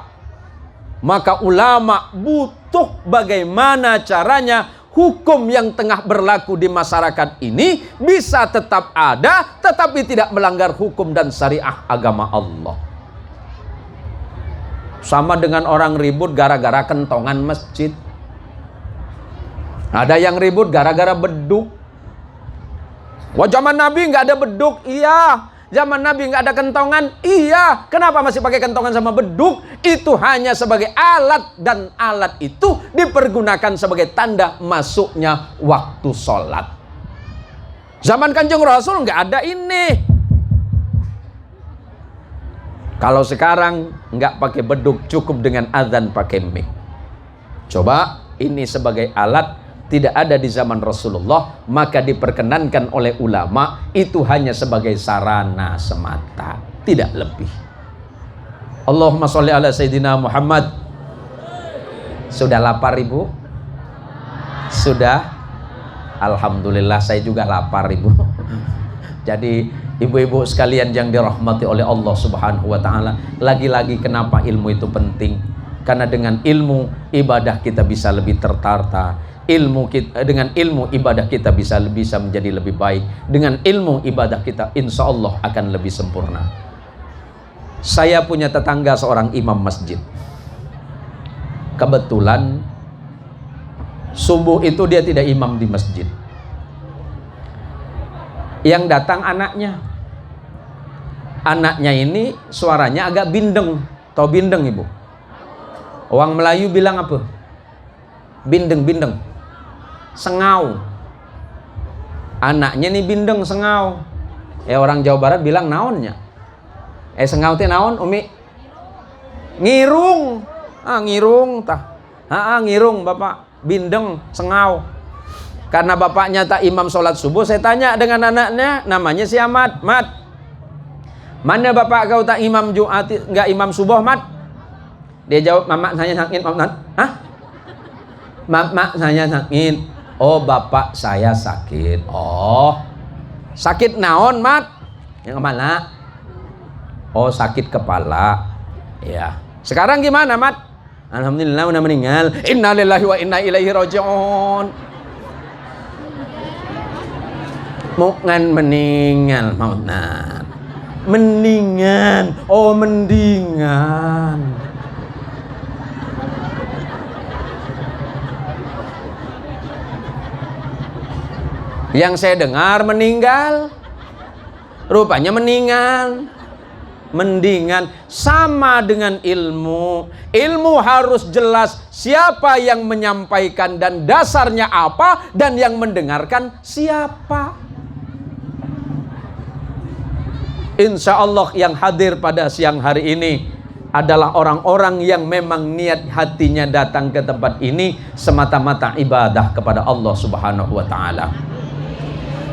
Speaker 1: Maka ulama butuh bagaimana caranya hukum yang tengah berlaku di masyarakat ini bisa tetap ada tetapi tidak melanggar hukum dan syariah agama Allah. Sama dengan orang ribut gara-gara kentongan masjid. Ada yang ribut gara-gara beduk. Wah, zaman Nabi nggak ada beduk, iya. Zaman Nabi nggak ada kentongan, iya. Kenapa masih pakai kentongan sama beduk? Itu hanya sebagai alat, dan alat itu dipergunakan sebagai tanda masuknya waktu sholat. Zaman Kanjeng Rasul nggak ada ini. Kalau sekarang nggak pakai beduk, cukup dengan azan pakai mic. Coba ini sebagai alat tidak ada di zaman Rasulullah, maka diperkenankan oleh ulama itu hanya sebagai sarana semata, tidak lebih. Allahumma sholli ala Sayyidina Muhammad. Sudah lapar Ibu? Sudah? Alhamdulillah saya juga lapar Ibu. Jadi ibu-ibu sekalian yang dirahmati oleh Allah Subhanahu wa taala, lagi-lagi kenapa ilmu itu penting? Karena dengan ilmu ibadah kita bisa lebih tertata. Dengan ilmu ibadah kita bisa menjadi lebih baik. Dengan ilmu ibadah kita insya Allah akan lebih sempurna. Saya punya tetangga seorang imam masjid. Kebetulan subuh itu dia tidak imam di masjid. Yang datang anaknya. Anaknya ini suaranya agak bindeng. Tahu bindeng Ibu? Orang Melayu bilang apa? Bindeng. Sengau. Anaknya nih bindeng sengau. Orang Jawa Barat bilang naonnya. Sengau teh naon Umi? Ngirung. Ngirung tah. Ngirung Bapak. Bindeng sengau. Karena bapaknya tak imam sholat subuh, saya tanya dengan anaknya, namanya si Ahmad. Mat, mana bapak kau tak imam Jumat, enggak imam subuh Mat? Dia jawab, mama saya sakit. Hah? Mama saya sakit. Oh bapak saya sakit. Oh sakit naon Mat? Yang kemana? Oh sakit kepala. Ya. Sekarang gimana Mat? Alhamdulillah udah meninggal. Innalillahi wa inna ilaihi raji'un. Bukan meninggal mautna. Mendingan. Oh mendingan. Yang saya dengar meninggal. Rupanya meninggal. Mendingan. Sama dengan ilmu. Ilmu harus jelas siapa yang menyampaikan dan dasarnya apa, dan yang mendengarkan siapa. Insya Allah yang hadir pada siang hari ini adalah orang-orang yang memang niat hatinya datang ke tempat ini semata-mata ibadah kepada Allah Subhanahu wa taala.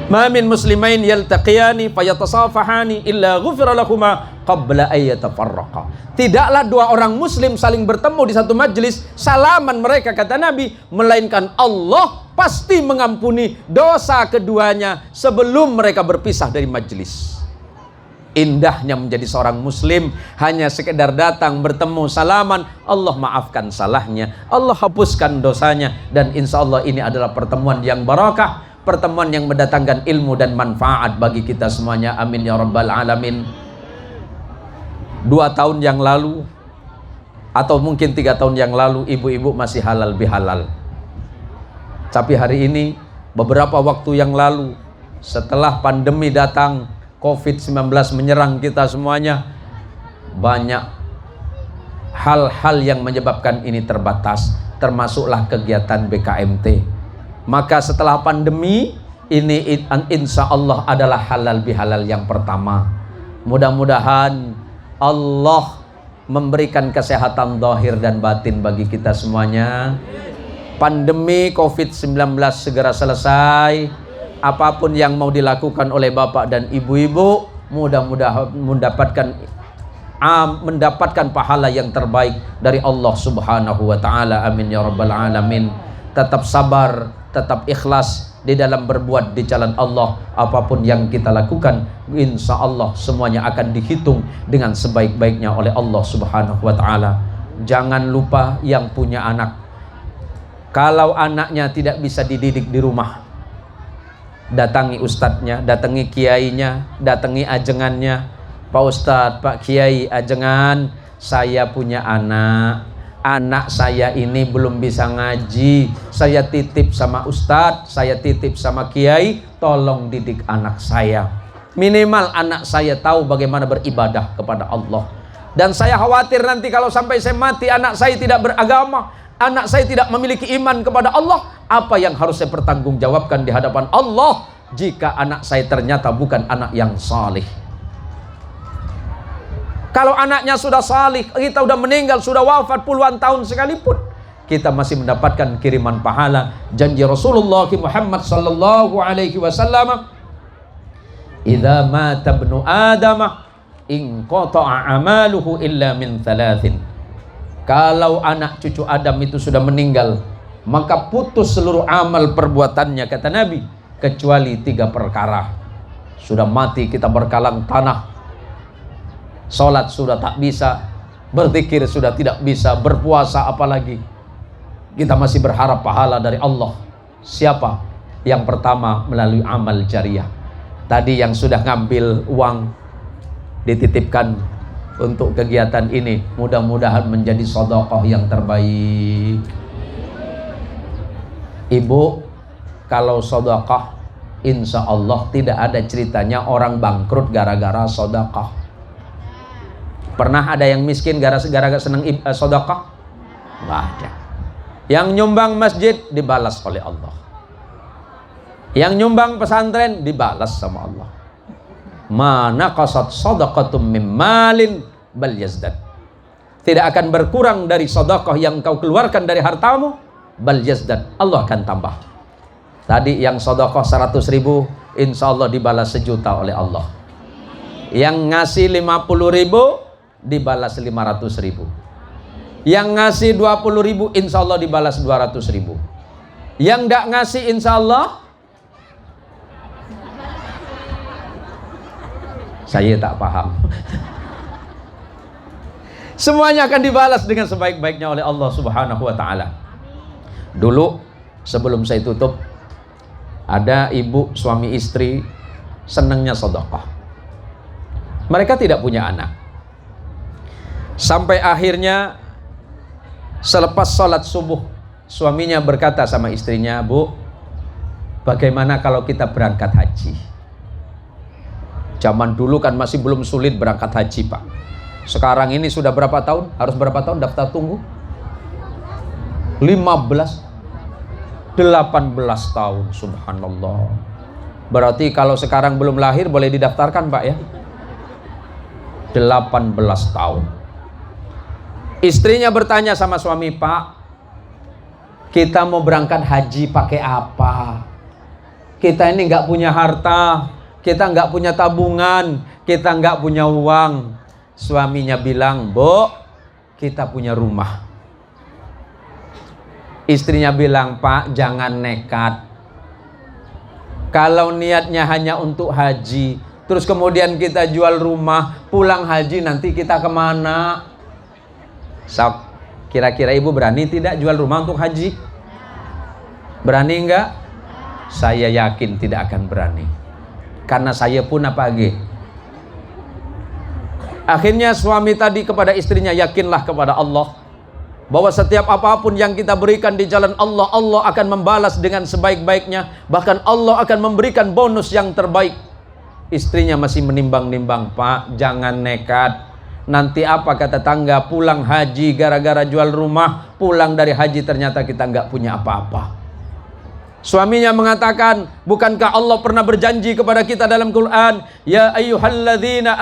Speaker 1: Ma min muslimain yaltaqiyani fayatasafahani illa ghufira lahuma qabla ay yatafarraqa. Tidaklah dua orang muslim saling bertemu di satu majelis salaman mereka, kata Nabi, melainkan Allah pasti mengampuni dosa keduanya sebelum mereka berpisah dari majelis. Indahnya menjadi seorang muslim hanya sekedar datang bertemu salaman, Allah maafkan salahnya, Allah hapuskan dosanya, dan insya Allah ini adalah pertemuan yang barakah, pertemuan yang mendatangkan ilmu dan manfaat bagi kita semuanya. Amin ya rabbal alamin. 2 tahun yang lalu atau mungkin 3 tahun yang lalu ibu-ibu masih halal bihalal. Tapi hari ini beberapa waktu yang lalu setelah pandemi datang, COVID-19 menyerang kita semuanya, banyak hal-hal yang menyebabkan ini terbatas, termasuklah kegiatan BKMT. Maka setelah pandemi ini insya Allah adalah halal bihalal yang pertama. Mudah-mudahan Allah memberikan kesehatan zahir dan batin bagi kita semuanya. Pandemi COVID-19 segera selesai. Apapun yang mau dilakukan oleh bapak dan ibu-ibu, mudah-mudahan mendapatkan pahala yang terbaik dari Allah Subhanahu wa taala. Amin ya rabbal alamin. Tetap sabar, tetap ikhlas di dalam berbuat di jalan Allah. Apapun yang kita lakukan, insya Allah semuanya akan dihitung dengan sebaik-baiknya oleh Allah Subhanahu wa taala. Jangan lupa yang punya anak, kalau anaknya tidak bisa dididik di rumah, datangi ustadznya, datangi kiainya, datangi ajengannya. Pak Ustadz, Pak Kiai, ajengan, saya punya anak saya ini belum bisa ngaji, saya titip sama ustadz, saya titip sama kiai, tolong didik anak saya. Minimal anak saya tahu bagaimana beribadah kepada Allah. Dan saya khawatir nanti kalau sampai saya mati, anak saya tidak beragama, anak saya tidak memiliki iman kepada Allah, apa yang harus saya pertanggungjawabkan di hadapan Allah jika anak saya ternyata bukan anak yang salih? Kalau anaknya sudah salih, kita sudah meninggal, sudah wafat puluhan tahun sekalipun, kita masih mendapatkan kiriman pahala. Janji Rasulullah Muhammad sallallahu alaihi wasallam, "Idza mata ibnu Adam in qata'a amaluhu illa min thalathin." Kalau anak cucu Adam itu sudah meninggal, maka putus seluruh amal perbuatannya, kata Nabi, kecuali 3 perkara. Sudah mati kita berkalang tanah, sholat sudah tak bisa, berzikir sudah tidak bisa, berpuasa apalagi. Kita masih berharap pahala dari Allah. Siapa? Yang pertama melalui amal jariah. Tadi yang sudah ngambil uang dititipkan untuk kegiatan ini, mudah-mudahan menjadi sedekah yang terbaik. Ibu, kalau sedekah, insya Allah tidak ada ceritanya orang bangkrut gara-gara sedekah. Pernah ada yang miskin gara-gara senang sedekah? Nggak ada. Yang nyumbang masjid dibalas oleh Allah. Yang nyumbang pesantren dibalas sama Allah. Mana qasat sadaqatum mim malin bal yazdad. Tidak akan berkurang dari sedekah yang kau keluarkan dari hartamu, bal yazdad, Allah akan tambah. Tadi yang sedekah 100.000, insya Allah dibalas 1 juta oleh Allah. Yang ngasih 50.000 dibalas 500.000. Yang ngasih 20.000 insya Allah dibalas 200.000. Yang tidak ngasih insya Allah, saya tak paham. Semuanya akan dibalas dengan sebaik-baiknya oleh Allah Subhanahu wa ta'ala. Dulu sebelum saya tutup, ada ibu suami istri senangnya sedekah. Mereka tidak punya anak. Sampai akhirnya selepas sholat subuh, suaminya berkata sama istrinya, "Bu, bagaimana kalau kita berangkat haji?" Zaman dulu kan masih belum sulit berangkat haji, Pak. Sekarang ini sudah berapa tahun? Harus berapa tahun daftar tunggu? 15, 18 tahun, subhanallah. Berarti kalau sekarang belum lahir boleh didaftarkan, Pak, ya? 18 tahun. Istrinya bertanya sama suami, "Pak, kita mau berangkat haji pakai apa? Kita ini nggak punya harta, kita nggak punya tabungan, kita nggak punya uang." Suaminya bilang, "Bu, kita punya rumah." Istrinya bilang, "Pak, jangan nekat. Kalau niatnya hanya untuk haji, terus kemudian kita jual rumah, pulang haji nanti kita kemana?" Sok, kira-kira ibu berani tidak jual rumah untuk haji? Berani enggak? Saya yakin tidak akan berani. Karena saya pun apa lagi? Akhirnya suami tadi kepada istrinya, "Yakinlah kepada Allah bahwa setiap apapun yang kita berikan di jalan Allah, Allah akan membalas dengan sebaik-baiknya. Bahkan Allah akan memberikan bonus yang terbaik." Istrinya masih menimbang-nimbang, "Pak, jangan nekat. Nanti apa kata tetangga, pulang haji gara-gara jual rumah, pulang dari haji ternyata kita nggak punya apa-apa." Suaminya mengatakan, "Bukankah Allah pernah berjanji kepada kita dalam Quran, ya ayyuhalladzina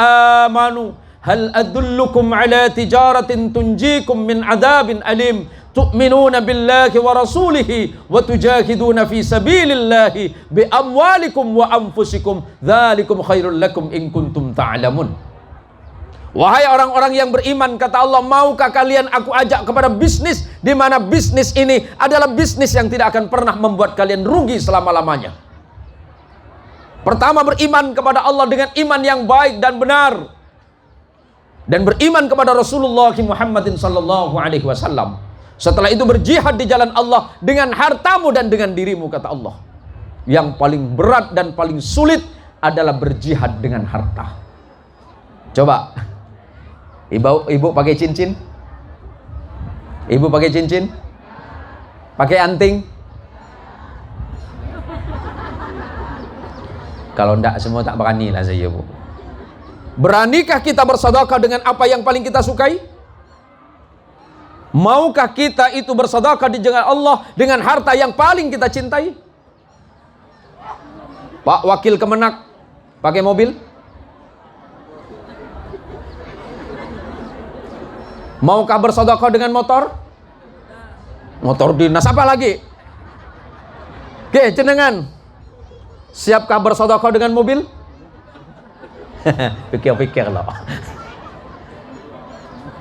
Speaker 1: amanu hal adullukum ala tijaratin tunjikum min adabin alim tu'minuna billahi wa rasulihi wa tujahiduna fi sabilillahi bi amwalikum wa anfusikum dzalikum khairul lakum in kuntum ta'lamun." Wahai orang-orang yang beriman, kata Allah, maukah kalian aku ajak kepada bisnis, di mana bisnis ini adalah bisnis yang tidak akan pernah membuat kalian rugi selama-lamanya. Pertama, beriman kepada Allah dengan iman yang baik dan benar, dan beriman kepada Rasulullah Muhammadin sallallahu alaihi wasallam. Setelah itu berjihad di jalan Allah dengan hartamu dan dengan dirimu, kata Allah. Yang paling berat dan paling sulit adalah berjihad dengan harta. Coba Ibu pakai cincin? Ibu pakai cincin? Pakai anting? Kalau enggak semua tak berani lah saya, Bu. Beranikah kita bersedekah dengan apa yang paling kita sukai? Maukah kita itu bersedekah di jalan Allah dengan harta yang paling kita cintai? Pak Wakil Kemenak pakai mobil? Maukah bersedekah dengan motor? Motor dinas apa lagi? Oke, jenengan siapkah bersedekah dengan mobil? Pikir-pikir loh.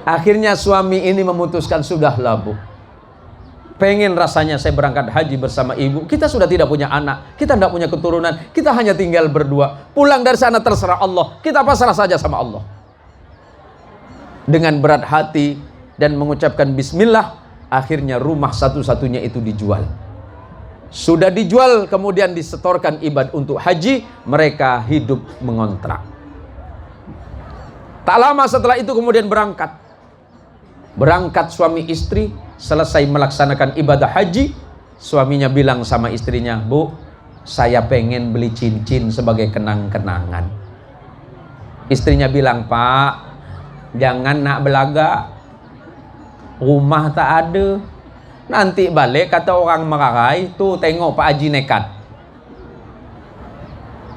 Speaker 1: Akhirnya suami ini memutuskan, sudahlah Bu, pengen rasanya saya berangkat haji bersama ibu. Kita sudah tidak punya anak, kita tidak punya keturunan, kita hanya tinggal berdua. Pulang dari sana terserah Allah, kita pasrah saja sama Allah. Dengan berat hati dan mengucapkan bismillah, akhirnya rumah satu-satunya itu dijual. Sudah dijual, kemudian disetorkan Ibad untuk haji. Mereka hidup mengontrak. Tak lama setelah itu kemudian berangkat suami istri. Selesai melaksanakan ibadah haji, suaminya bilang sama istrinya, Bu, saya pengen beli cincin sebagai kenang-kenangan. Istrinya bilang, Pak, jangan nak belaga, rumah tak ada, nanti balik kata orang merarai. Tuh tengok Pak Haji nekat.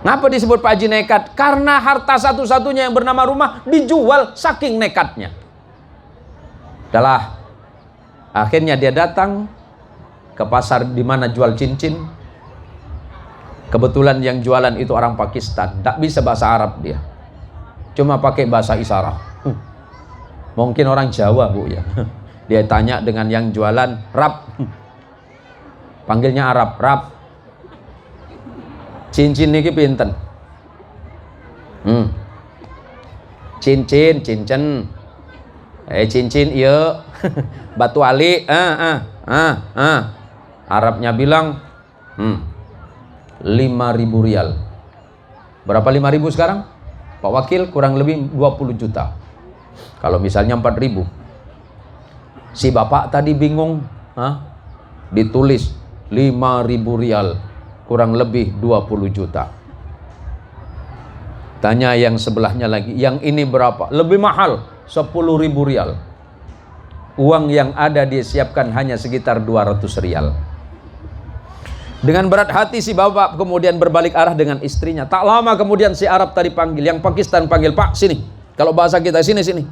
Speaker 1: Ngapa disebut Pak Haji nekat? Karena harta satu-satunya yang bernama rumah dijual, saking nekatnya. Udahlah, akhirnya dia datang ke pasar di mana jual cincin. Kebetulan yang jualan itu orang Pakistan, tak bisa bahasa Arab dia, cuma pakai bahasa isyarat. Mungkin orang Jawa Bu ya. Dia tanya dengan yang jualan, Rab, panggilnya Arab, Rab, cincin niki pinten? Cincin, cincin iya. Batu Ali. Arabnya bilang 5.000 rial. Berapa 5.000 sekarang? Pak Wakil, kurang lebih 20 juta. Kalau misalnya 4.000. Si bapak tadi bingung, ditulis 5.000 rial, kurang lebih 20 juta. Tanya yang sebelahnya lagi, yang ini berapa? Lebih mahal, 10.000 rial. Uang yang ada dia siapkan hanya sekitar 200 rial. Dengan berat hati si bapak kemudian berbalik arah dengan istrinya. Tak lama kemudian si Arab tadi panggil, yang Pakistan panggil, Pak sini. Kalau bahasa kita, sini.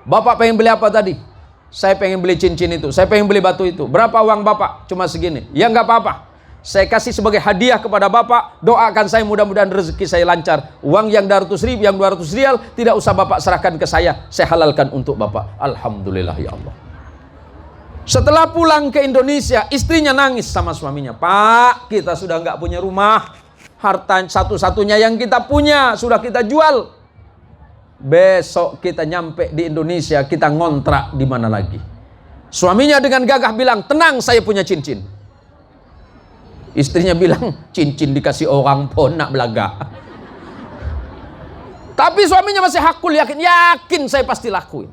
Speaker 1: Bapak pengen beli apa tadi? Saya pengen beli cincin itu, saya pengen beli batu itu. Berapa uang Bapak? Cuma segini. Ya nggak apa-apa, saya kasih sebagai hadiah kepada Bapak. Doakan saya mudah-mudahan rezeki saya lancar. Uang yang 200 rial tidak usah Bapak serahkan ke saya halalkan untuk Bapak. Alhamdulillah ya Allah. Setelah pulang ke Indonesia, istrinya nangis sama suaminya. Pak, kita sudah nggak punya rumah, harta satu-satunya yang kita punya sudah kita jual. Besok kita nyampe di Indonesia, kita ngontrak di mana lagi? Suaminya dengan gagah bilang, tenang, saya punya cincin. Istrinya bilang, cincin dikasih orang pun nak belaga. Tapi suaminya masih hakul, yakin saya pasti lakuin.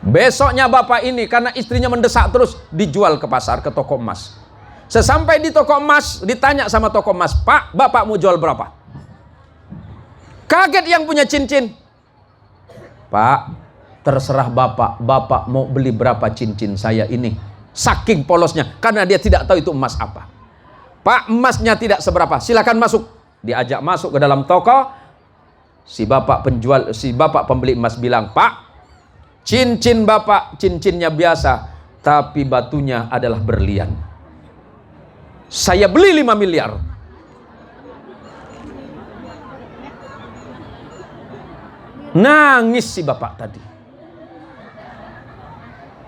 Speaker 1: Besoknya bapak ini karena istrinya mendesak terus, dijual ke pasar, ke toko emas. Sesampai di toko emas, ditanya sama toko emas, Pak, Bapak mau jual berapa? Kaget yang punya cincin. Pak, terserah Bapak, Bapak mau beli berapa cincin saya ini? Saking polosnya, karena dia tidak tahu itu emas apa. Pak, emasnya tidak seberapa, silakan masuk. Diajak masuk ke dalam toko. Si bapak pembeli emas bilang, Pak, cincin Bapak, cincinnya biasa, tapi batunya adalah berlian. Saya beli 5 miliar. Nangis si bapak tadi.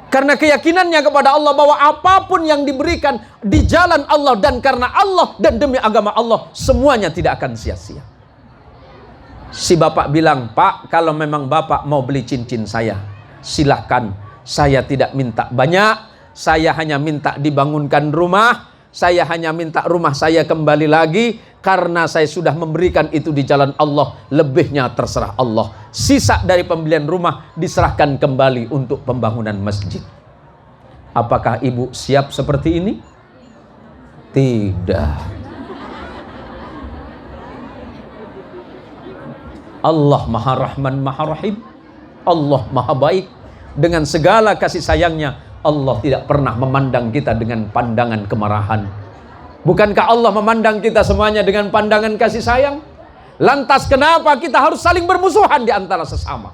Speaker 1: Karena keyakinannya kepada Allah bahwa apapun yang diberikan di jalan Allah dan karena Allah dan demi agama Allah, semuanya tidak akan sia-sia. Si bapak bilang, Pak, kalau memang Bapak mau beli cincin saya, silahkan. Saya tidak minta banyak, saya hanya minta dibangunkan rumah, saya hanya minta rumah saya kembali lagi, karena saya sudah memberikan itu di jalan Allah. Lebihnya terserah Allah. Sisa dari pembelian rumah diserahkan kembali untuk pembangunan masjid. Apakah ibu siap seperti ini? Tidak. Allah Maha Rahman Maha Rahim. Allah Maha Baik. Dengan segala kasih sayangnya, Allah tidak pernah memandang kita dengan pandangan kemarahan. Bukankah Allah memandang kita semuanya dengan pandangan kasih sayang? Lantas kenapa kita harus saling bermusuhan di antara sesama?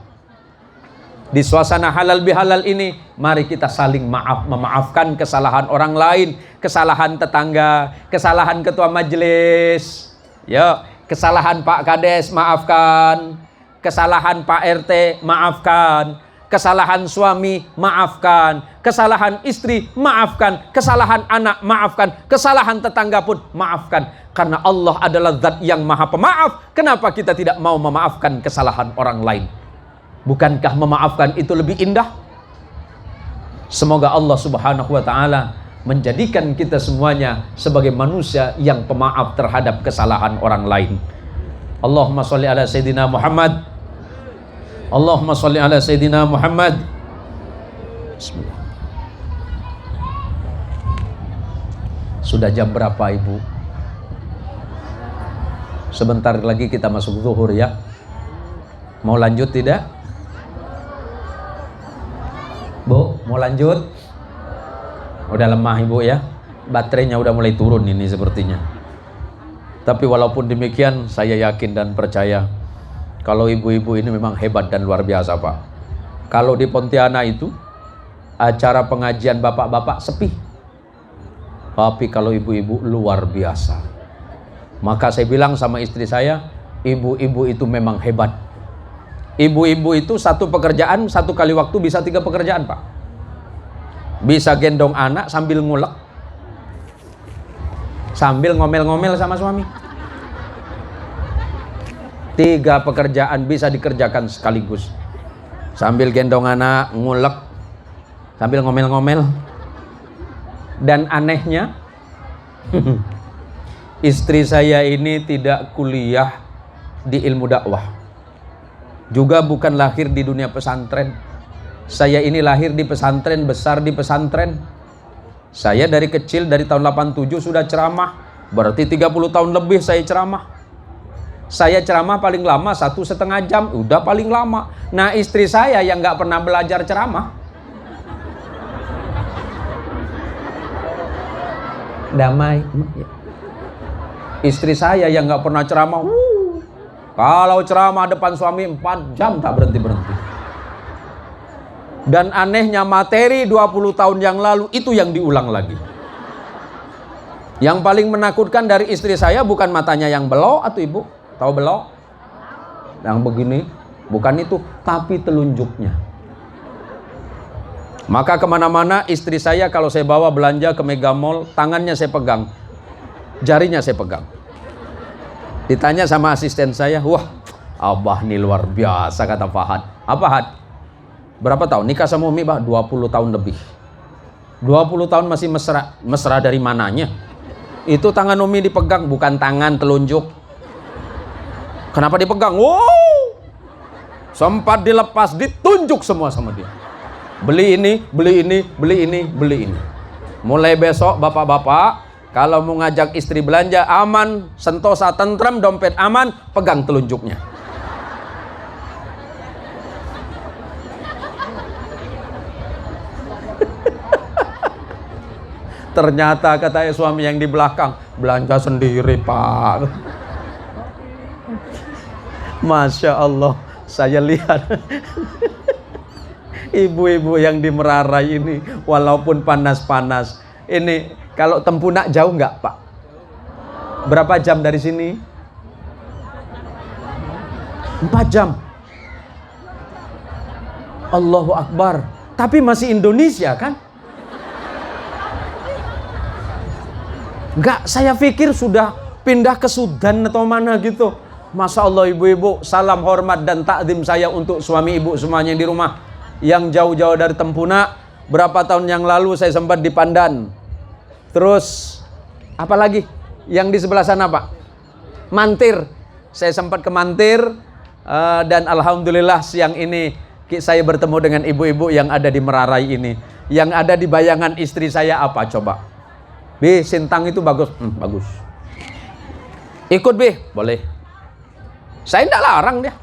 Speaker 1: Di suasana halal bihalal ini, mari kita saling memaafkan kesalahan orang lain, kesalahan tetangga, kesalahan ketua majelis, ya, kesalahan Pak Kades maafkan, kesalahan Pak RT maafkan, kesalahan suami maafkan, kesalahan istri maafkan, kesalahan anak maafkan, kesalahan tetangga pun maafkan. Karena Allah adalah zat yang maha pemaaf. Kenapa kita tidak mau memaafkan kesalahan orang lain? Bukankah memaafkan itu lebih indah? Semoga Allah Subhanahu wa ta'ala menjadikan kita semuanya sebagai manusia yang pemaaf terhadap kesalahan orang lain. Allahumma sholli ala Sayyidina Muhammad. Allahumma sholli ala Sayyidina Muhammad. Bismillah. Sudah jam berapa Ibu? Sebentar lagi kita masuk zuhur ya. Mau lanjut tidak? Bu, mau lanjut? Udah lemah Ibu ya. Baterainya udah mulai turun ini sepertinya. Tapi walaupun demikian, saya yakin dan percaya kalau ibu-ibu ini memang hebat dan luar biasa Pak. Kalau di Pontianak itu acara pengajian bapak-bapak sepi, tapi kalau ibu-ibu luar biasa. Maka saya bilang sama istri saya, ibu-ibu itu memang hebat. Ibu-ibu itu satu pekerjaan, satu kali waktu bisa 3 pekerjaan Pak. Bisa gendong anak sambil ngulek, sambil ngomel-ngomel sama suami. 3 pekerjaan bisa dikerjakan sekaligus. Sambil gendong anak, ngulek, sambil ngomel-ngomel. Dan anehnya, istri saya ini tidak kuliah di ilmu dakwah, juga bukan lahir di dunia pesantren. Saya ini lahir di pesantren, besar di pesantren. Saya dari kecil, dari tahun 87 sudah ceramah. Berarti 30 tahun lebih saya ceramah. Saya ceramah paling lama 1,5 jam, udah paling lama. Nah istri saya yang gak pernah belajar ceramah, damai. Istri saya yang gak pernah ceramah, kalau ceramah depan suami 4 jam tak berhenti-berhenti. Dan anehnya materi 20 tahun yang lalu itu yang diulang lagi. Yang paling menakutkan dari istri saya bukan matanya yang belok atau Ibu, tahu belok? Yang begini, bukan itu, tapi telunjuknya. Maka kemana-mana istri saya kalau saya bawa belanja ke Mega Mall, tangannya saya pegang, jarinya saya pegang. Ditanya sama asisten saya, wah abah nih luar biasa, kata Fahad. Apa Had? Berapa tahun nikah sama Umi Bah? 20 tahun lebih. 20 tahun masih mesra. Mesra dari mananya? Itu tangan Umi dipegang, bukan tangan telunjuk. Kenapa dipegang? Wow, sempat dilepas, ditunjuk semua sama dia. Beli ini, beli ini, beli ini, beli ini. Mulai besok bapak-bapak kalau mau ngajak istri belanja aman, sentosa tentrem, dompet aman, pegang telunjuknya. Ternyata katanya suami yang di belakang, belanja sendiri Pak. Masya Allah, saya lihat ibu-ibu yang di Merarai ini walaupun panas-panas. Ini kalau Tempunak jauh nggak Pak? Berapa jam dari sini? 4 jam. Allahu Akbar. Tapi masih Indonesia kan? Enggak, saya pikir sudah pindah ke Sudan atau mana gitu. Masya Allah ibu-ibu, salam hormat dan takdim saya untuk suami ibu semuanya di rumah. Yang jauh-jauh dari Tempunak, berapa tahun yang lalu saya sempat di Pandan. Terus, apa lagi? Yang di sebelah sana Pak? Mantir. Saya sempat ke Mantir, dan Alhamdulillah siang ini saya bertemu dengan ibu-ibu yang ada di Merarai ini. Yang ada di bayangan istri saya apa coba? Bi, Sintang itu bagus. Bagus. Ikut Bi, boleh. Saya tidak larang dia.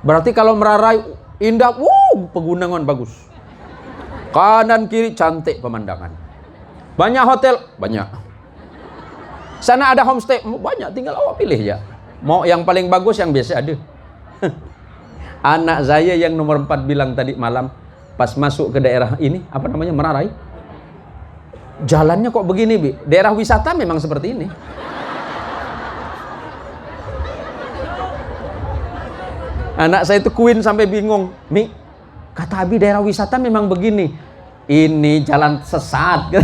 Speaker 1: Berarti kalau Merarai indah, pegunungan bagus. Kanan kiri cantik pemandangan. Banyak hotel, banyak. Sana ada homestay, banyak. Tinggal awak pilih ya. Mau yang paling bagus, yang biasa ada. Anak saya yang nomor 4 bilang tadi malam pas masuk ke daerah ini, apa namanya, Merarai, jalannya kok begini, Bi? Daerah wisata memang seperti ini. Anak saya itu Queen sampai bingung, Mi, kata Abi daerah wisata memang begini. Ini jalan sesat.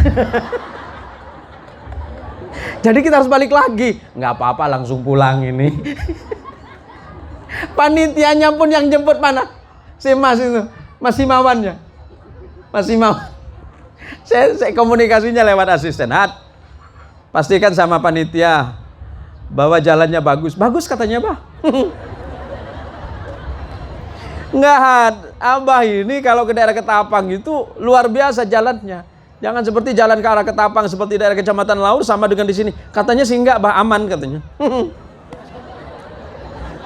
Speaker 1: Jadi kita harus balik lagi. Nggak apa-apa, langsung pulang ini. Panitianya pun yang jemput mana? Si Mas itu, Mas Himawannya. Mas Himawan. Saya komunikasinya lewat asisten. Pastikan sama panitia bahwa jalannya bagus. Bagus katanya, Bah. Enggak, Abah ini kalau ke daerah Ketapang itu luar biasa jalannya. Jangan seperti jalan ke arah Ketapang seperti daerah Kecamatan Laur sama dengan di sini. Katanya sih enggak, Bah, aman katanya.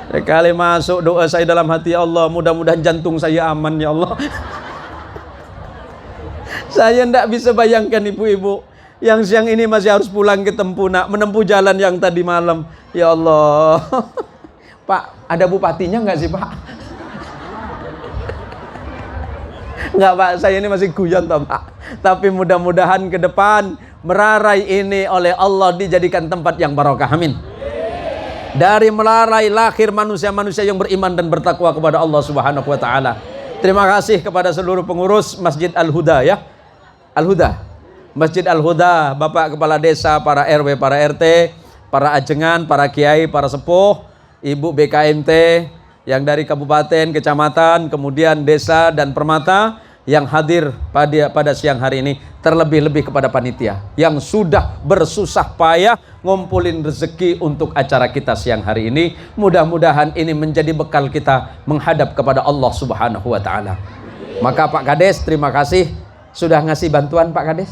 Speaker 1: Sekali masuk doa saya dalam hati, ya Allah, mudah-mudahan jantung saya aman ya Allah. Saya enggak bisa bayangkan ibu-ibu yang siang ini masih harus pulang ke Tempunak, menempuh jalan yang tadi malam. Ya Allah. Pak, ada bupatinya enggak sih, Pak? Enggak, Pak, saya ini masih guyon toh, Pak. Tapi mudah-mudahan ke depan Merarai ini oleh Allah dijadikan tempat yang barokah. Amin. Dari Merarai lahir manusia-manusia yang beriman dan bertakwa kepada Allah Subhanahu wa taala. Terima kasih kepada seluruh pengurus Masjid Al-Huda ya. Al-Huda. Masjid Al-Huda, Bapak Kepala Desa, para RW, para RT, para ajengan, para kiai, para sepuh, Ibu BKMT yang dari kabupaten, kecamatan, kemudian desa dan permata yang hadir pada siang hari ini, terlebih-lebih kepada panitia yang sudah bersusah payah ngumpulin rezeki untuk acara kita siang hari ini. Mudah-mudahan ini menjadi bekal kita menghadap kepada Allah Subhanahu wa taala. Maka Pak Kades, terima kasih sudah ngasih bantuan, Pak Kades.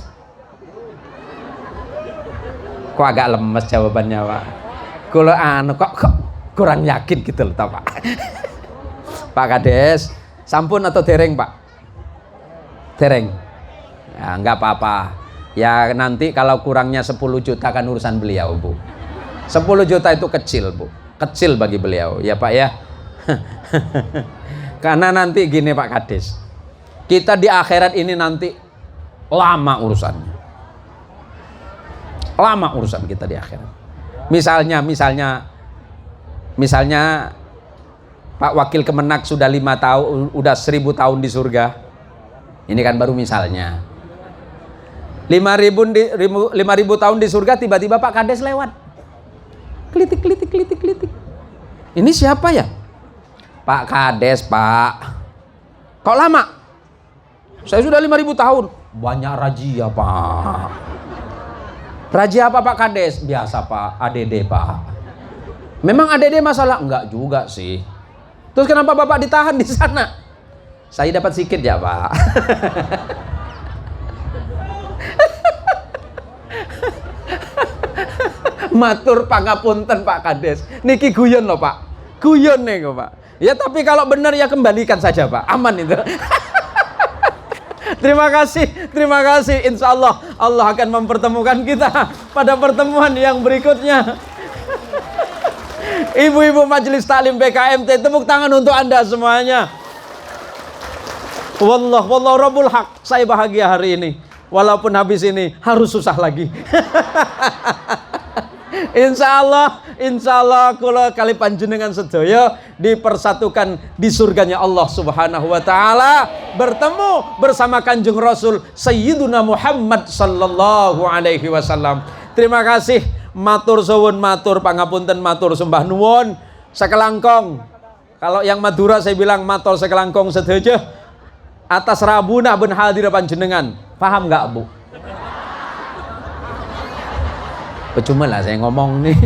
Speaker 1: Kok agak lemes jawabannya, Pak? Kalau kok kurang yakin gitu loh, Pak. Pak Kades, sampun atau dereng, Pak? Dereng. Ya, enggak apa-apa. Ya nanti kalau kurangnya 10 juta kan urusan beliau, Bu. 10 juta itu kecil, Bu. Kecil bagi beliau, ya Pak ya. Karena nanti gini Pak Kades. Kita di akhirat ini nanti lama urusannya. Lama urusan kita di akhirat. Misalnya Pak Wakil Kemenak sudah 5 tahun, udah 1000 tahun di surga. Ini kan baru misalnya. 5.000 tahun di surga, tiba-tiba Pak Kades lewat. Klitik. Ini siapa ya? Pak Kades, Pak. Kok lama? Saya sudah 5.000 tahun. Banyak razia, Pak. Razia apa Pak Kades? Biasa, Pak. ADD, Pak. Memang ADD masalah? Enggak juga sih. Terus kenapa Bapak ditahan di sana? Saya dapat sikit ya, Pak. Matur pangapunten Pak Kades. Niki guyon loh, Pak. Guyon nih kok, Pak. Ya tapi kalau benar ya kembalikan saja, Pak. Aman itu. Terima kasih. Insya Allah Allah akan mempertemukan kita pada pertemuan yang berikutnya. Ibu-ibu Majelis Taklim BKMT, tepuk tangan untuk Anda semuanya. Wallah Rabbul Haq. Saya bahagia hari ini. Walaupun habis ini harus susah lagi. Insya Allah kula kali panjenengan sedaya dipersatukan di surganya Allah Subhanahu wa taala, bertemu bersama Kanjeng Rasul Sayyiduna Muhammad sallallahu alaihi wasallam. Terima kasih, matur suwun, matur pangapunten, matur sembah nuwun sekelangkong. Kalau yang Madura saya bilang matur sekelangkong sedaya atas rabuna ben hadir panjenengan. Paham nggak, Bu? Percuma lah saya ngomong nih.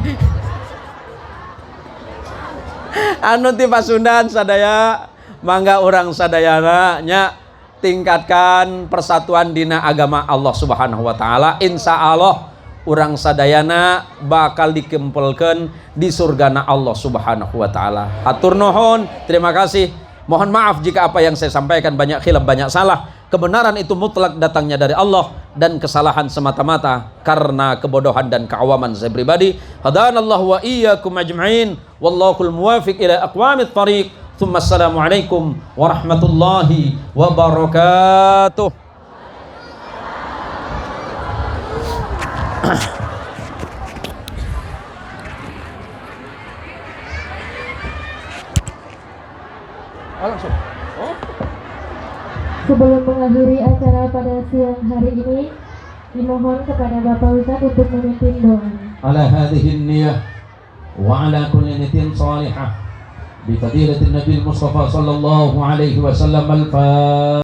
Speaker 1: Anu ti Pasundan sadaya, mangga orang sadayana nya tingkatkan persatuan dina agama Allah Subhanahu wa taala. Insya Allah orang sadayana bakal dikumpulkan di surgana Allah Subhanahu wa taala. Hatur nuhun, terima kasih. Mohon maaf jika apa yang saya sampaikan banyak khilaf, banyak salah. Kebenaran itu mutlak datangnya dari Allah, dan kesalahan semata-mata karena kebodohan dan keawaman saya pribadi. Hadanallahu wa iyyakum ajma'in. Wallahul muwafiq ila aqwamit thariq. Assalamualaikum warahmatullahi wabarakatuh.
Speaker 2: Sebelum mengakhiri acara pada siang hari ini, dimohon kepada Bapak Ustadz untuk memimpin doa.
Speaker 1: Ala hadhihi niyyah wa ala kulli niyatin salihah bi fadilatin Nabi Mustafa sallallahu alaihi wasallam al-Fatihah.